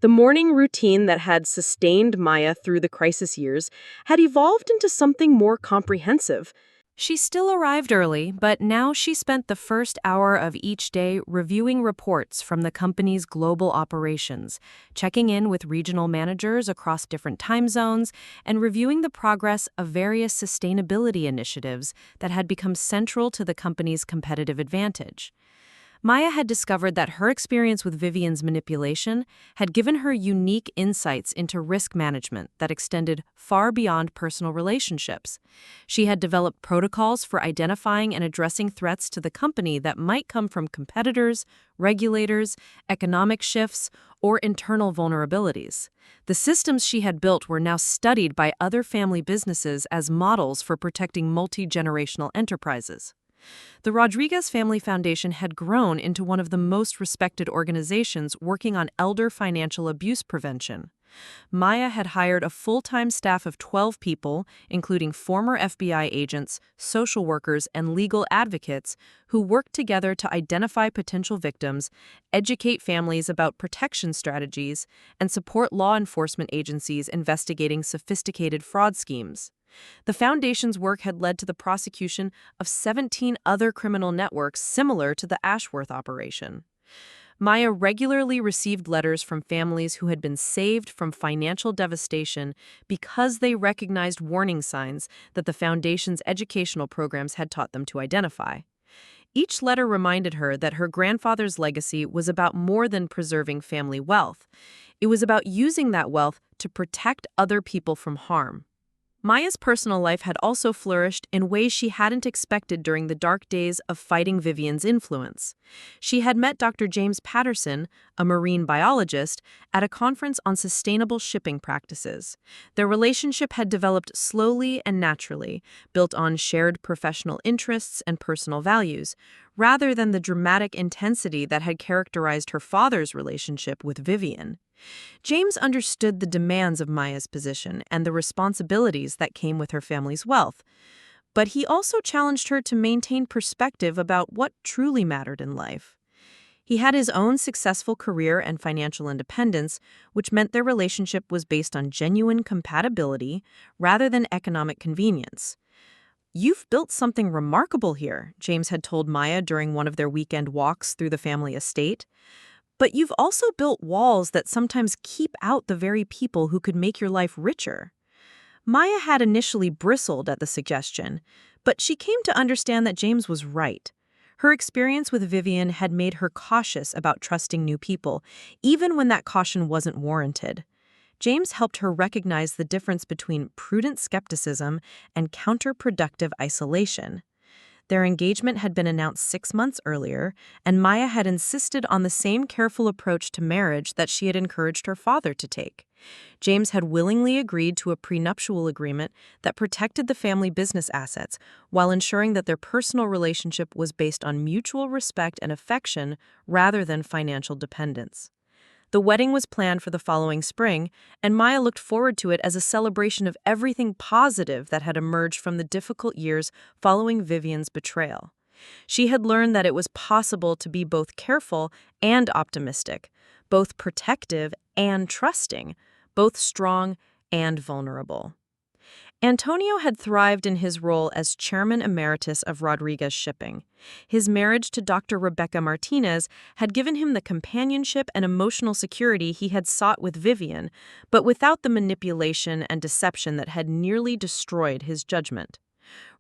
The morning routine that had sustained Maya through the crisis years had evolved into something more comprehensive. She still arrived early, but now she spent the first hour of each day reviewing reports from the company's global operations, checking in with regional managers across different time zones, and reviewing the progress of various sustainability initiatives that had become central to the company's competitive advantage. Maya had discovered that her experience with Vivian's manipulation had given her unique insights into risk management that extended far beyond personal relationships. She had developed protocols for identifying and addressing threats to the company that might come from competitors, regulators, economic shifts, or internal vulnerabilities. The systems she had built were now studied by other family businesses as models for protecting multi-generational enterprises. The Rodriguez Family Foundation had grown into one of the most respected organizations working on elder financial abuse prevention. Maya had hired a full-time staff of 12 people, including former FBI agents, social workers, and legal advocates, who worked together to identify potential victims, educate families about protection strategies, and support law enforcement agencies investigating sophisticated fraud schemes. The Foundation's work had led to the prosecution of 17 other criminal networks similar to the Ashworth operation. Maya regularly received letters from families who had been saved from financial devastation because they recognized warning signs that the Foundation's educational programs had taught them to identify. Each letter reminded her that her grandfather's legacy was about more than preserving family wealth. It was about using that wealth to protect other people from harm. Maya's personal life had also flourished in ways she hadn't expected during the dark days of fighting Vivian's influence. She had met Dr. James Patterson, a marine biologist, at a conference on sustainable shipping practices. Their relationship had developed slowly and naturally, built on shared professional interests and personal values, rather than the dramatic intensity that had characterized her father's relationship with Vivian. James understood the demands of Maya's position and the responsibilities that came with her family's wealth, but he also challenged her to maintain perspective about what truly mattered in life. He had his own successful career and financial independence, which meant their relationship was based on genuine compatibility rather than economic convenience. "You've built something remarkable here," James had told Maya during one of their weekend walks through the family estate. "But you've also built walls that sometimes keep out the very people who could make your life richer." Maya had initially bristled at the suggestion, but she came to understand that James was right. Her experience with Vivian had made her cautious about trusting new people, even when that caution wasn't warranted. James helped her recognize the difference between prudent skepticism and counterproductive isolation. Their engagement had been announced 6 months earlier, and Maya had insisted on the same careful approach to marriage that she had encouraged her father to take. James had willingly agreed to a prenuptial agreement that protected the family business assets while ensuring that their personal relationship was based on mutual respect and affection rather than financial dependence. The wedding was planned for the following spring, and Maya looked forward to it as a celebration of everything positive that had emerged from the difficult years following Vivian's betrayal. She had learned that it was possible to be both careful and optimistic, both protective and trusting, both strong and vulnerable. Antonio had thrived in his role as chairman emeritus of Rodriguez Shipping. His marriage to Dr. Rebecca Martinez had given him the companionship and emotional security he had sought with Vivian, but without the manipulation and deception that had nearly destroyed his judgment.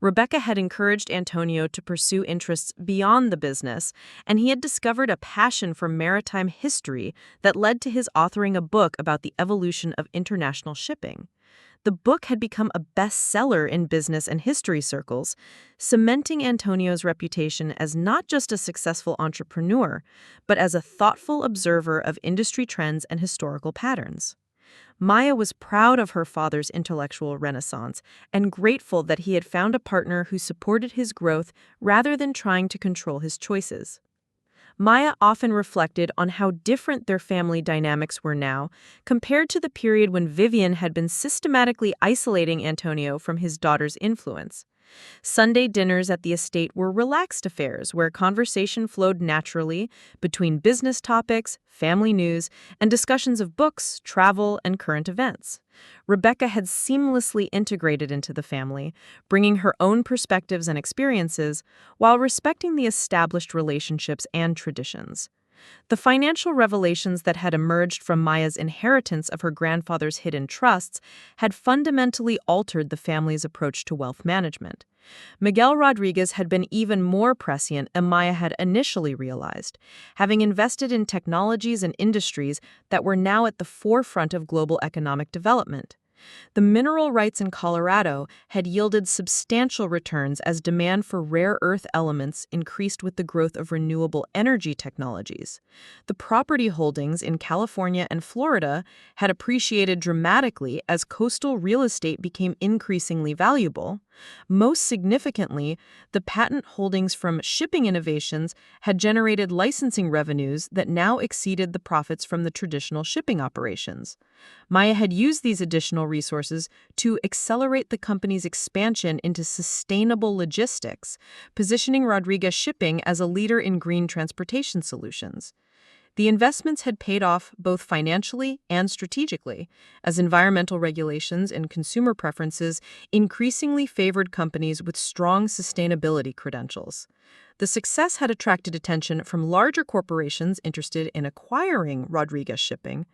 Rebecca had encouraged Antonio to pursue interests beyond the business, and he had discovered a passion for maritime history that led to his authoring a book about the evolution of international shipping. The book had become a bestseller in business and history circles, cementing Antonio's reputation as not just a successful entrepreneur, but as a thoughtful observer of industry trends and historical patterns. Maya was proud of her father's intellectual renaissance and grateful that he had found a partner who supported his growth rather than trying to control his choices. Maya often reflected on how different their family dynamics were now compared to the period when Vivian had been systematically isolating Antonio from his daughter's influence. Sunday dinners at the estate were relaxed affairs where conversation flowed naturally between business topics, family news, and discussions of books, travel, and current events. Rebecca had seamlessly integrated into the family, bringing her own perspectives and experiences while respecting the established relationships and traditions. The financial revelations that had emerged from Maya's inheritance of her grandfather's hidden trusts had fundamentally altered the family's approach to wealth management. Miguel Rodriguez had been even more prescient than Maya had initially realized, having invested in technologies and industries that were now at the forefront of global economic development. The mineral rights in Colorado had yielded substantial returns as demand for rare earth elements increased with the growth of renewable energy technologies. The property holdings in California and Florida had appreciated dramatically as coastal real estate became increasingly valuable. Most significantly, the patent holdings from shipping innovations had generated licensing revenues that now exceeded the profits from the traditional shipping operations. Maya had used these additional resources to accelerate the company's expansion into sustainable logistics, positioning Rodriguez Shipping as a leader in green transportation solutions. The investments had paid off both financially and strategically, as environmental regulations and consumer preferences increasingly favored companies with strong sustainability credentials. The success had attracted attention from larger corporations interested in acquiring Rodriguez Shipping,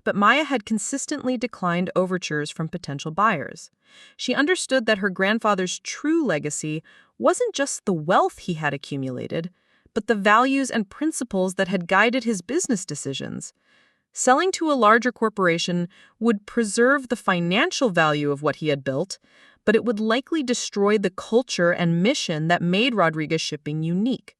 but Maya had consistently declined overtures from potential buyers. She understood that her grandfather's true legacy wasn't just the wealth he had accumulated, but the values and principles that had guided his business decisions. Selling to a larger corporation would preserve the financial value of what he had built, but it would likely destroy the culture and mission that made Rodriguez Shipping unique.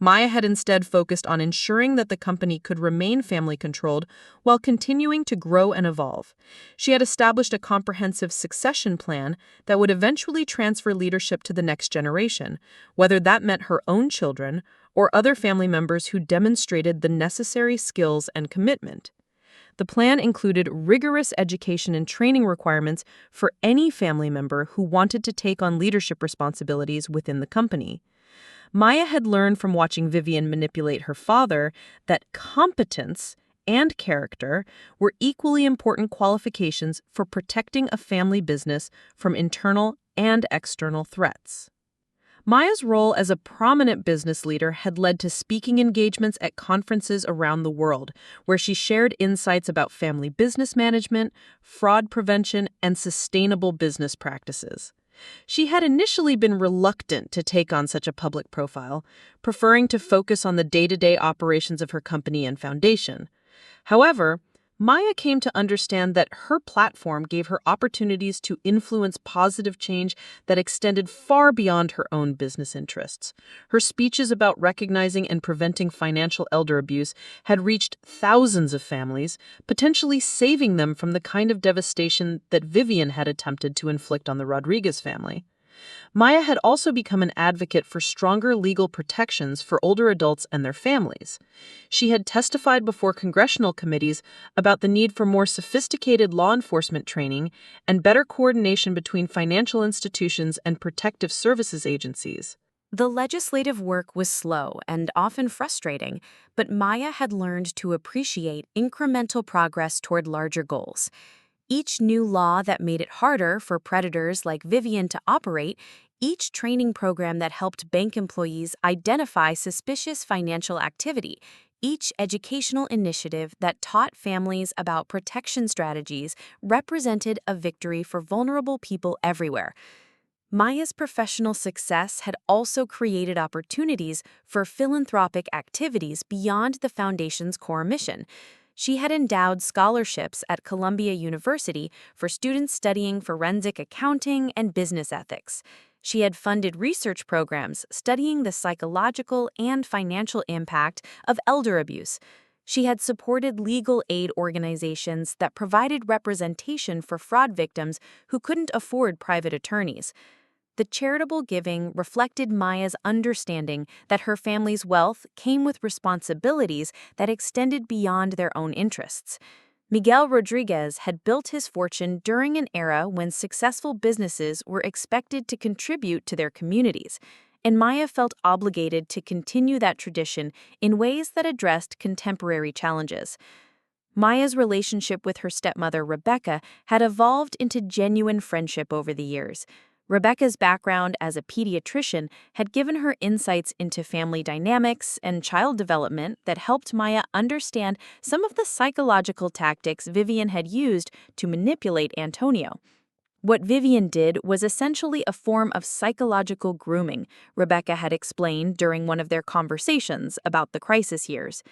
Maya had instead focused on ensuring that the company could remain family-controlled while continuing to grow and evolve. She had established a comprehensive succession plan that would eventually transfer leadership to the next generation, whether that meant her own children or other family members who demonstrated the necessary skills and commitment. The plan included rigorous education and training requirements for any family member who wanted to take on leadership responsibilities within the company. Maya had learned from watching Vivian manipulate her father that competence and character were equally important qualifications for protecting a family business from internal and external threats. Maya's role as a prominent business leader had led to speaking engagements at conferences around the world, where she shared insights about family business management, fraud prevention, and sustainable business practices. She had initially been reluctant to take on such a public profile, preferring to focus on the day-to-day operations of her company and foundation. However, Maya came to understand that her platform gave her opportunities to influence positive change that extended far beyond her own business interests. Her speeches about recognizing and preventing financial elder abuse had reached thousands of families, potentially saving them from the kind of devastation that Vivian had attempted to inflict on the Rodriguez family. Maya had also become an advocate for stronger legal protections for older adults and their families. She had testified before congressional committees about the need for more sophisticated law enforcement training and better coordination between financial institutions and protective services agencies. The legislative work was slow and often frustrating, but Maya had learned to appreciate incremental progress toward larger goals. Each new law that made it harder for predators like Vivian to operate, each training program that helped bank employees identify suspicious financial activity, each educational initiative that taught families about protection strategies represented a victory for vulnerable people everywhere. Maya's professional success had also created opportunities for philanthropic activities beyond the Foundation's core mission. She had endowed scholarships at Columbia University for students studying forensic accounting and business ethics. She had funded research programs studying the psychological and financial impact of elder abuse. She had supported legal aid organizations that provided representation for fraud victims who couldn't afford private attorneys. The charitable giving reflected Maya's understanding that her family's wealth came with responsibilities that extended beyond their own interests. Miguel Rodriguez had built his fortune during an era when successful businesses were expected to contribute to their communities, and Maya felt obligated to continue that tradition in ways that addressed contemporary challenges. Maya's relationship with her stepmother, Rebecca, had evolved into genuine friendship over the years. Rebecca's background as a pediatrician had given her insights into family dynamics and child development that helped Maya understand some of the psychological tactics Vivian had used to manipulate Antonio. What Vivian did was essentially a form of psychological grooming, Rebecca had explained during one of their conversations about the crisis years.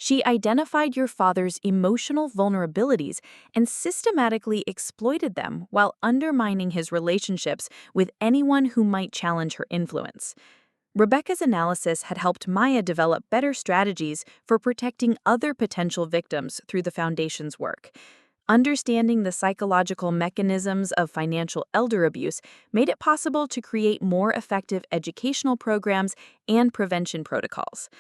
She identified your father's emotional vulnerabilities and systematically exploited them while undermining his relationships with anyone who might challenge her influence. Rebecca's analysis had helped Maya develop better strategies for protecting other potential victims through the Foundation's work. Understanding the psychological mechanisms of financial elder abuse made it possible to create more effective educational programs and prevention protocols.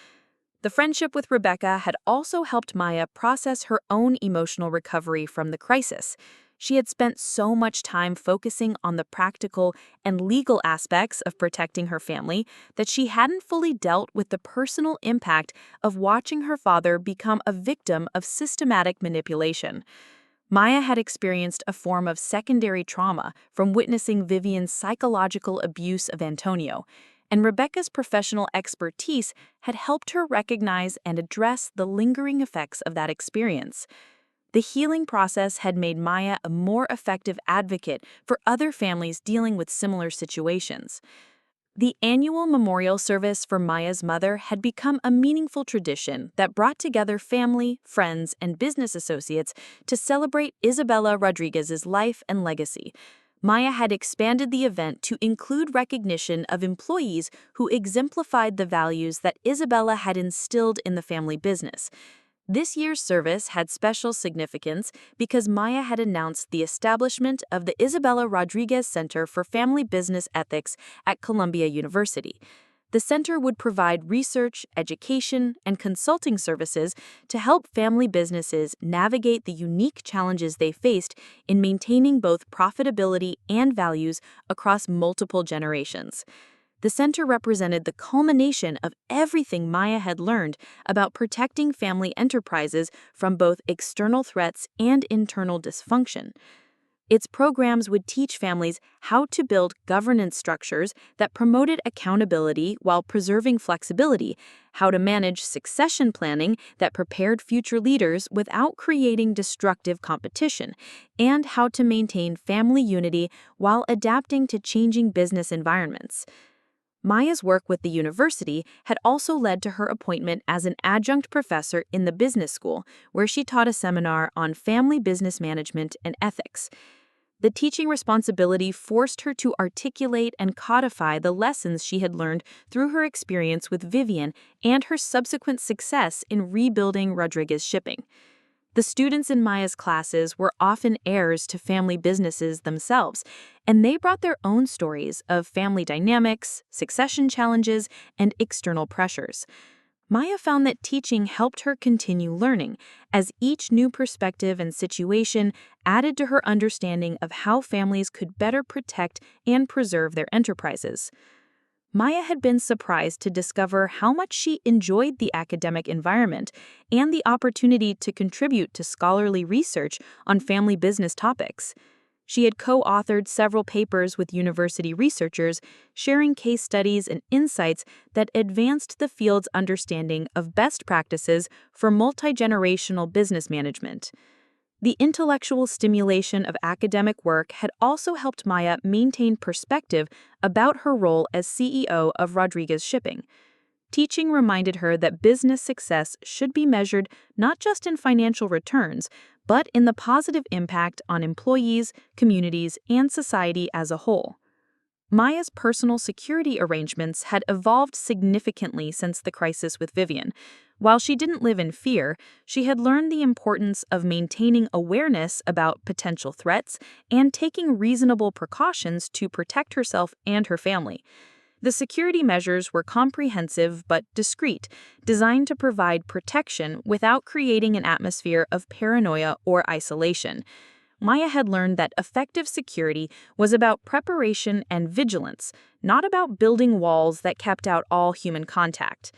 The friendship with Rebecca had also helped Maya process her own emotional recovery from the crisis. She had spent so much time focusing on the practical and legal aspects of protecting her family that she hadn't fully dealt with the personal impact of watching her father become a victim of systematic manipulation. Maya had experienced a form of secondary trauma from witnessing Vivian's psychological abuse of Antonio, and Rebecca's professional expertise had helped her recognize and address the lingering effects of that experience. The healing process had made Maya a more effective advocate for other families dealing with similar situations. The annual memorial service for Maya's mother had become a meaningful tradition that brought together family, friends, and business associates to celebrate Isabella Rodriguez's life and legacy. Maya had expanded the event to include recognition of employees who exemplified the values that Isabella had instilled in the family business. This year's service had special significance because Maya had announced the establishment of the Isabella Rodriguez Center for Family Business Ethics at Columbia University. The center would provide research, education, and consulting services to help family businesses navigate the unique challenges they faced in maintaining both profitability and values across multiple generations. The center represented the culmination of everything Maya had learned about protecting family enterprises from both external threats and internal dysfunction. Its programs would teach families how to build governance structures that promoted accountability while preserving flexibility, how to manage succession planning that prepared future leaders without creating destructive competition, and how to maintain family unity while adapting to changing business environments. Maya's work with the university had also led to her appointment as an adjunct professor in the business school, where she taught a seminar on family business management and ethics. The teaching responsibility forced her to articulate and codify the lessons she had learned through her experience with Vivian and her subsequent success in rebuilding Rodriguez Shipping. The students in Maya's classes were often heirs to family businesses themselves, and they brought their own stories of family dynamics, succession challenges, and external pressures. Maya found that teaching helped her continue learning, as each new perspective and situation added to her understanding of how families could better protect and preserve their enterprises. Maya had been surprised to discover how much she enjoyed the academic environment and the opportunity to contribute to scholarly research on family business topics. She had co-authored several papers with university researchers, sharing case studies and insights that advanced the field's understanding of best practices for multi-generational business management. The intellectual stimulation of academic work had also helped Maya maintain perspective about her role as CEO of Rodriguez Shipping. Teaching reminded her that business success should be measured not just in financial returns, but in the positive impact on employees, communities, and society as a whole. Maya's personal security arrangements had evolved significantly since the crisis with Vivian. While she didn't live in fear, she had learned the importance of maintaining awareness about potential threats and taking reasonable precautions to protect herself and her family. The security measures were comprehensive but discreet, designed to provide protection without creating an atmosphere of paranoia or isolation. Maya had learned that effective security was about preparation and vigilance, not about building walls that kept out all human contact.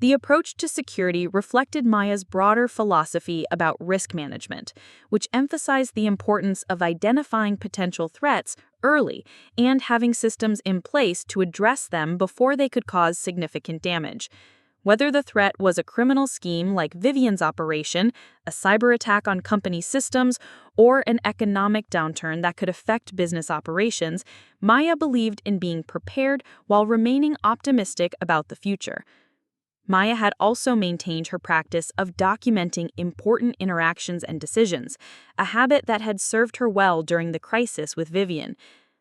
The approach to security reflected Maya's broader philosophy about risk management, which emphasized the importance of identifying potential threats early and having systems in place to address them before they could cause significant damage. Whether the threat was a criminal scheme like Vivian's operation, a cyber attack on company systems, or an economic downturn that could affect business operations, Maya believed in being prepared while remaining optimistic about the future. Maya had also maintained her practice of documenting important interactions and decisions, a habit that had served her well during the crisis with Vivian.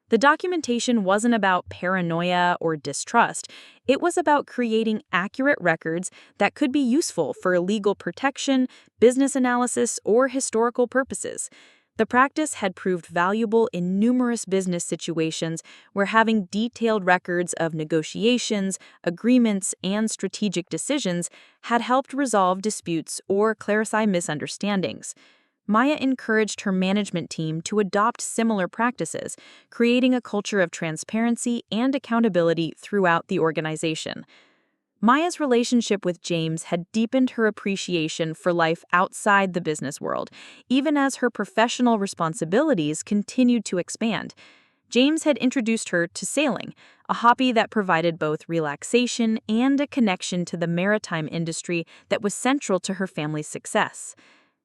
The documentation wasn't about paranoia or distrust. It was about creating accurate records that could be useful for legal protection, business analysis, or historical purposes. The practice had proved valuable in numerous business situations where having detailed records of negotiations, agreements, and strategic decisions had helped resolve disputes or clarify misunderstandings. Maya encouraged her management team to adopt similar practices, creating a culture of transparency and accountability throughout the organization. Maya's relationship with James had deepened her appreciation for life outside the business world, even as her professional responsibilities continued to expand. James had introduced her to sailing, a hobby that provided both relaxation and a connection to the maritime industry that was central to her family's success.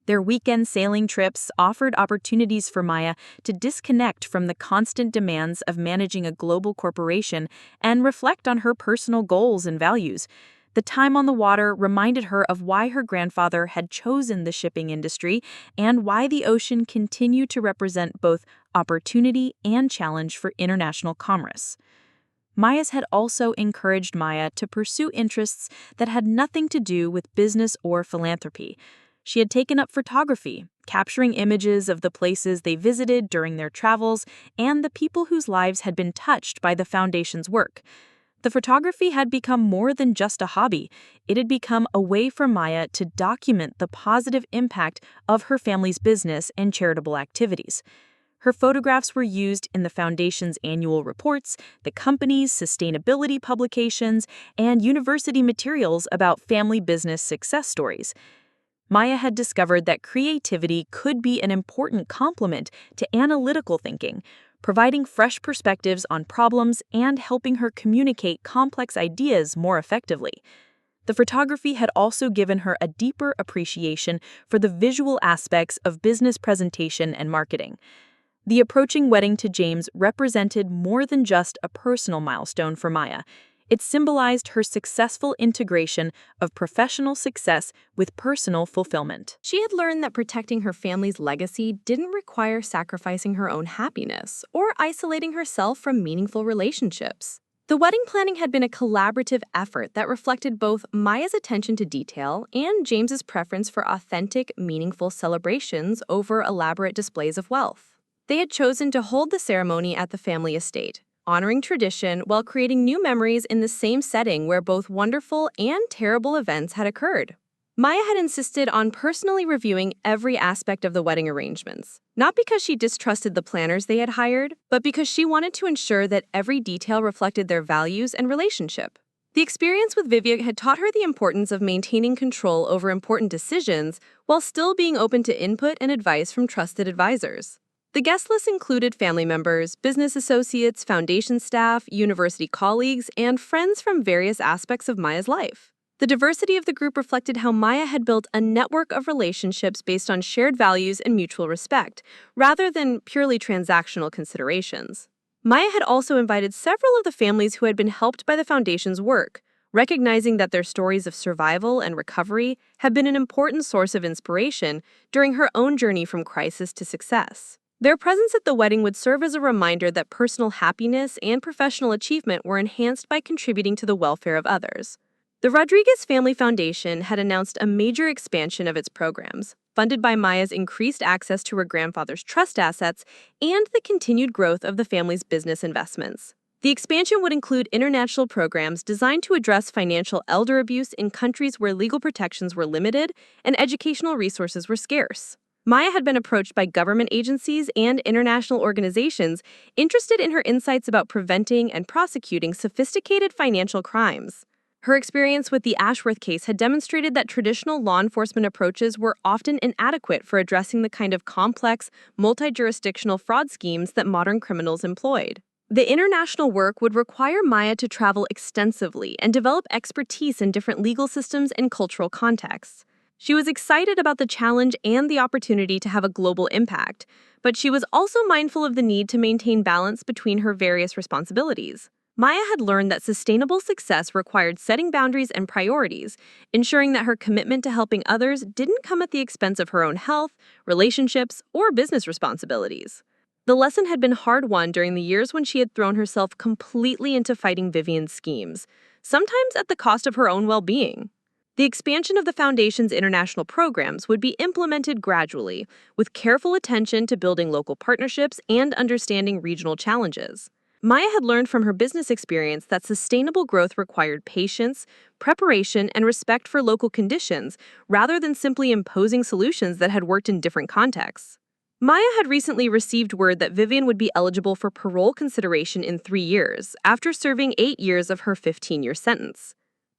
Their weekend sailing trips offered opportunities for Maya to disconnect from the constant demands of managing a global corporation and reflect on her personal goals and values. The time on the water reminded her of why her grandfather had chosen the shipping industry and why the ocean continued to represent both opportunity and challenge for international commerce. Maya's had also encouraged Maya to pursue interests that had nothing to do with business or philanthropy. She had taken up photography, capturing images of the places they visited during their travels and the people whose lives had been touched by the foundation's work. The photography had become more than just a hobby. It had become a way for Maya to document the positive impact of her family's business and charitable activities. Her photographs were used in the foundation's annual reports, the company's sustainability publications, and university materials about family business success stories. Maya had discovered that creativity could be an important complement to analytical thinking, providing fresh perspectives on problems and helping her communicate complex ideas more effectively. The photography had also given her a deeper appreciation for the visual aspects of business presentation and marketing. The approaching wedding to James represented more than just a personal milestone for Maya. It symbolized her successful integration of professional success with personal fulfillment. She had learned that protecting her family's legacy didn't require sacrificing her own happiness or isolating herself from meaningful relationships. The wedding planning had been a collaborative effort that reflected both Maya's attention to detail and James's preference for authentic, meaningful celebrations over elaborate displays of wealth. They had chosen to hold the ceremony at the family estate, honoring tradition while creating new memories in the same setting where both wonderful and terrible events had occurred. Maya had insisted on personally reviewing every aspect of the wedding arrangements, not because she distrusted the planners they had hired, but because she wanted to ensure that every detail reflected their values and relationship. The experience with Vivian had taught her the importance of maintaining control over important decisions while still being open to input and advice from trusted advisors. The guest list included family members, business associates, foundation staff, university colleagues, and friends from various aspects of Maya's life. The diversity of the group reflected how Maya had built a network of relationships based on shared values and mutual respect, rather than purely transactional considerations. Maya had also invited several of the families who had been helped by the foundation's work, recognizing that their stories of survival and recovery had been an important source of inspiration during her own journey from crisis to success. Their presence at the wedding would serve as a reminder that personal happiness and professional achievement were enhanced by contributing to the welfare of others. The Rodriguez Family Foundation had announced a major expansion of its programs, funded by Maya's increased access to her grandfather's trust assets and the continued growth of the family's business investments. The expansion would include international programs designed to address financial elder abuse in countries where legal protections were limited and educational resources were scarce. Maya had been approached by government agencies and international organizations interested in her insights about preventing and prosecuting sophisticated financial crimes. Her experience with the Ashworth case had demonstrated that traditional law enforcement approaches were often inadequate for addressing the kind of complex, multi-jurisdictional fraud schemes that modern criminals employed. The international work would require Maya to travel extensively and develop expertise in different legal systems and cultural contexts. She was excited about the challenge and the opportunity to have a global impact, but she was also mindful of the need to maintain balance between her various responsibilities. Maya had learned that sustainable success required setting boundaries and priorities, ensuring that her commitment to helping others didn't come at the expense of her own health, relationships, or business responsibilities. The lesson had been hard-won during the years when she had thrown herself completely into fighting Vivian's schemes, sometimes at the cost of her own well-being. The expansion of the Foundation's international programs would be implemented gradually, with careful attention to building local partnerships and understanding regional challenges. Maya had learned from her business experience that sustainable growth required patience, preparation, and respect for local conditions, rather than simply imposing solutions that had worked in different contexts. Maya had recently received word that Vivian would be eligible for parole consideration in 3 years, after serving 8 years of her 15-year sentence.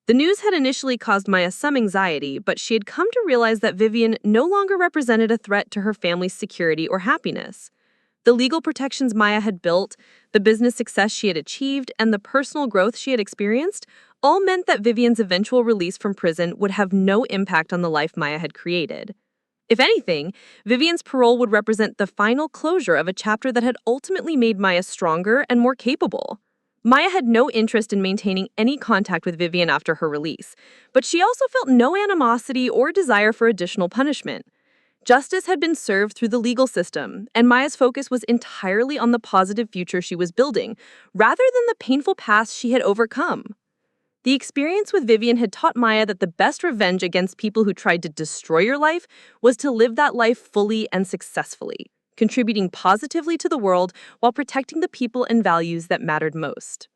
The news had initially caused Maya some anxiety, but she had come to realize that Vivian no longer represented a threat to her family's security or happiness. The legal protections Maya had built, the business success she had achieved, and the personal growth she had experienced all meant that Vivian's eventual release from prison would have no impact on the life Maya had created. If anything, Vivian's parole would represent the final closure of a chapter that had ultimately made Maya stronger and more capable. Maya had no interest in maintaining any contact with Vivian after her release, but she also felt no animosity or desire for additional punishment. Justice had been served through the legal system, and Maya's focus was entirely on the positive future she was building, rather than the painful past she had overcome. The experience with Vivian had taught Maya that the best revenge against people who tried to destroy your life was to live that life fully and successfully, contributing positively to the world while protecting the people and values that mattered most.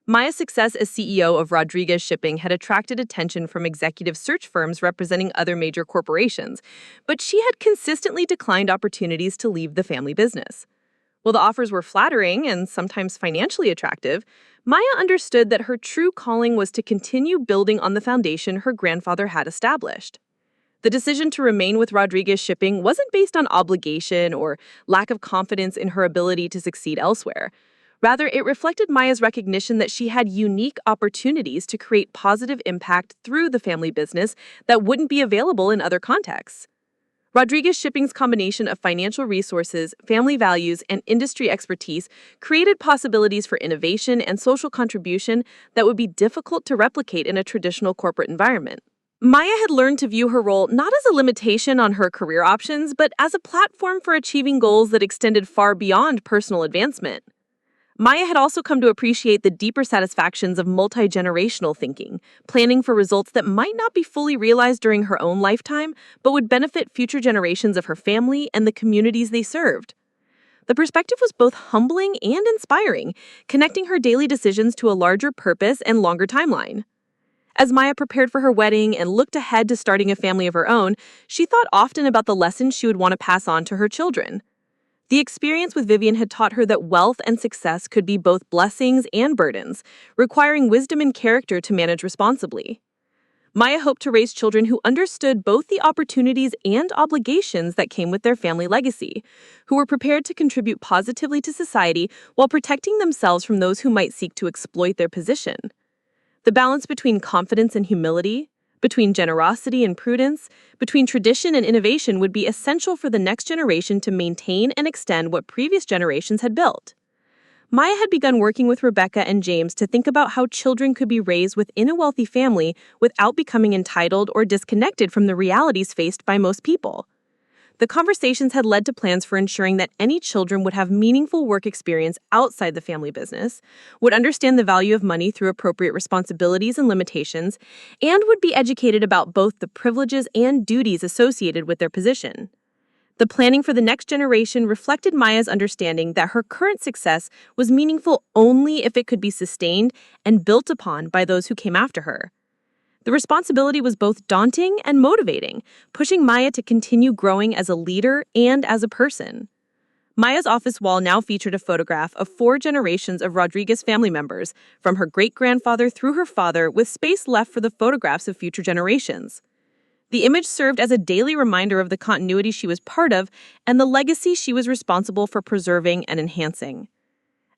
Maya's success as CEO of Rodriguez Shipping had attracted attention from executive search firms representing other major corporations, but she had consistently declined opportunities to leave the family business. While the offers were flattering and sometimes financially attractive, Maya understood that her true calling was to continue building on the foundation her grandfather had established. The decision to remain with Rodriguez Shipping wasn't based on obligation or lack of confidence in her ability to succeed elsewhere. Rather, it reflected Maya's recognition that she had unique opportunities to create positive impact through the family business that wouldn't be available in other contexts. Rodriguez Shipping's combination of financial resources, family values, and industry expertise created possibilities for innovation and social contribution that would be difficult to replicate in a traditional corporate environment. Maya had learned to view her role not as a limitation on her career options, but as a platform for achieving goals that extended far beyond personal advancement. Maya had also come to appreciate the deeper satisfactions of multi-generational thinking, planning for results that might not be fully realized during her own lifetime, but would benefit future generations of her family and the communities they served. The perspective was both humbling and inspiring, connecting her daily decisions to a larger purpose and longer timeline. As Maya prepared for her wedding and looked ahead to starting a family of her own, she thought often about the lessons she would want to pass on to her children. The experience with Vivian had taught her that wealth and success could be both blessings and burdens, requiring wisdom and character to manage responsibly. Maya hoped to raise children who understood both the opportunities and obligations that came with their family legacy, who were prepared to contribute positively to society while protecting themselves from those who might seek to exploit their position. The balance between confidence and humility, between generosity and prudence, between tradition and innovation would be essential for the next generation to maintain and extend what previous generations had built. Maya had begun working with Rebecca and James to think about how children could be raised within a wealthy family without becoming entitled or disconnected from the realities faced by most people. The conversations had led to plans for ensuring that any children would have meaningful work experience outside the family business, would understand the value of money through appropriate responsibilities and limitations, and would be educated about both the privileges and duties associated with their position. The planning for the next generation reflected Maya's understanding that her current success was meaningful only if it could be sustained and built upon by those who came after her. The responsibility was both daunting and motivating, pushing Maya to continue growing as a leader and as a person. Maya's office wall now featured a photograph of 4 generations of Rodriguez family members, from her great-grandfather through her father, with space left for the photographs of future generations. The image served as a daily reminder of the continuity she was part of and the legacy she was responsible for preserving and enhancing.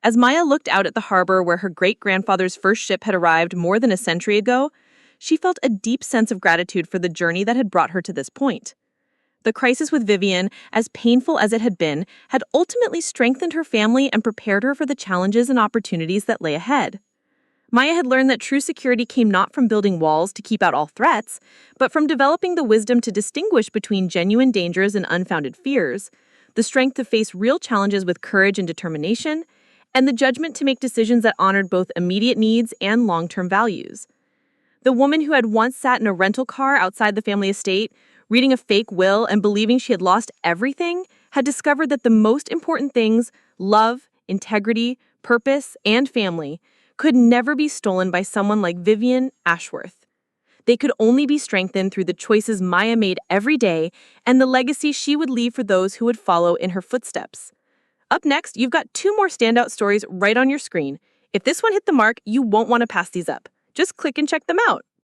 As Maya looked out at the harbor where her great-grandfather's first ship had arrived more than a century ago, she felt a deep sense of gratitude for the journey that had brought her to this point. The crisis with Vivian, as painful as it had been, had ultimately strengthened her family and prepared her for the challenges and opportunities that lay ahead. Maya had learned that true security came not from building walls to keep out all threats, but from developing the wisdom to distinguish between genuine dangers and unfounded fears, the strength to face real challenges with courage and determination, and the judgment to make decisions that honored both immediate needs and long-term values. The woman who had once sat in a rental car outside the family estate, reading a fake will and believing she had lost everything, had discovered that the most important things, love, integrity, purpose, and family, could never be stolen by someone like Vivian Ashworth. They could only be strengthened through the choices Maya made every day and the legacy she would leave for those who would follow in her footsteps. Up next, you've got 2 more standout stories right on your screen. If this one hit the mark, you won't want to pass these up. Just click and check them out.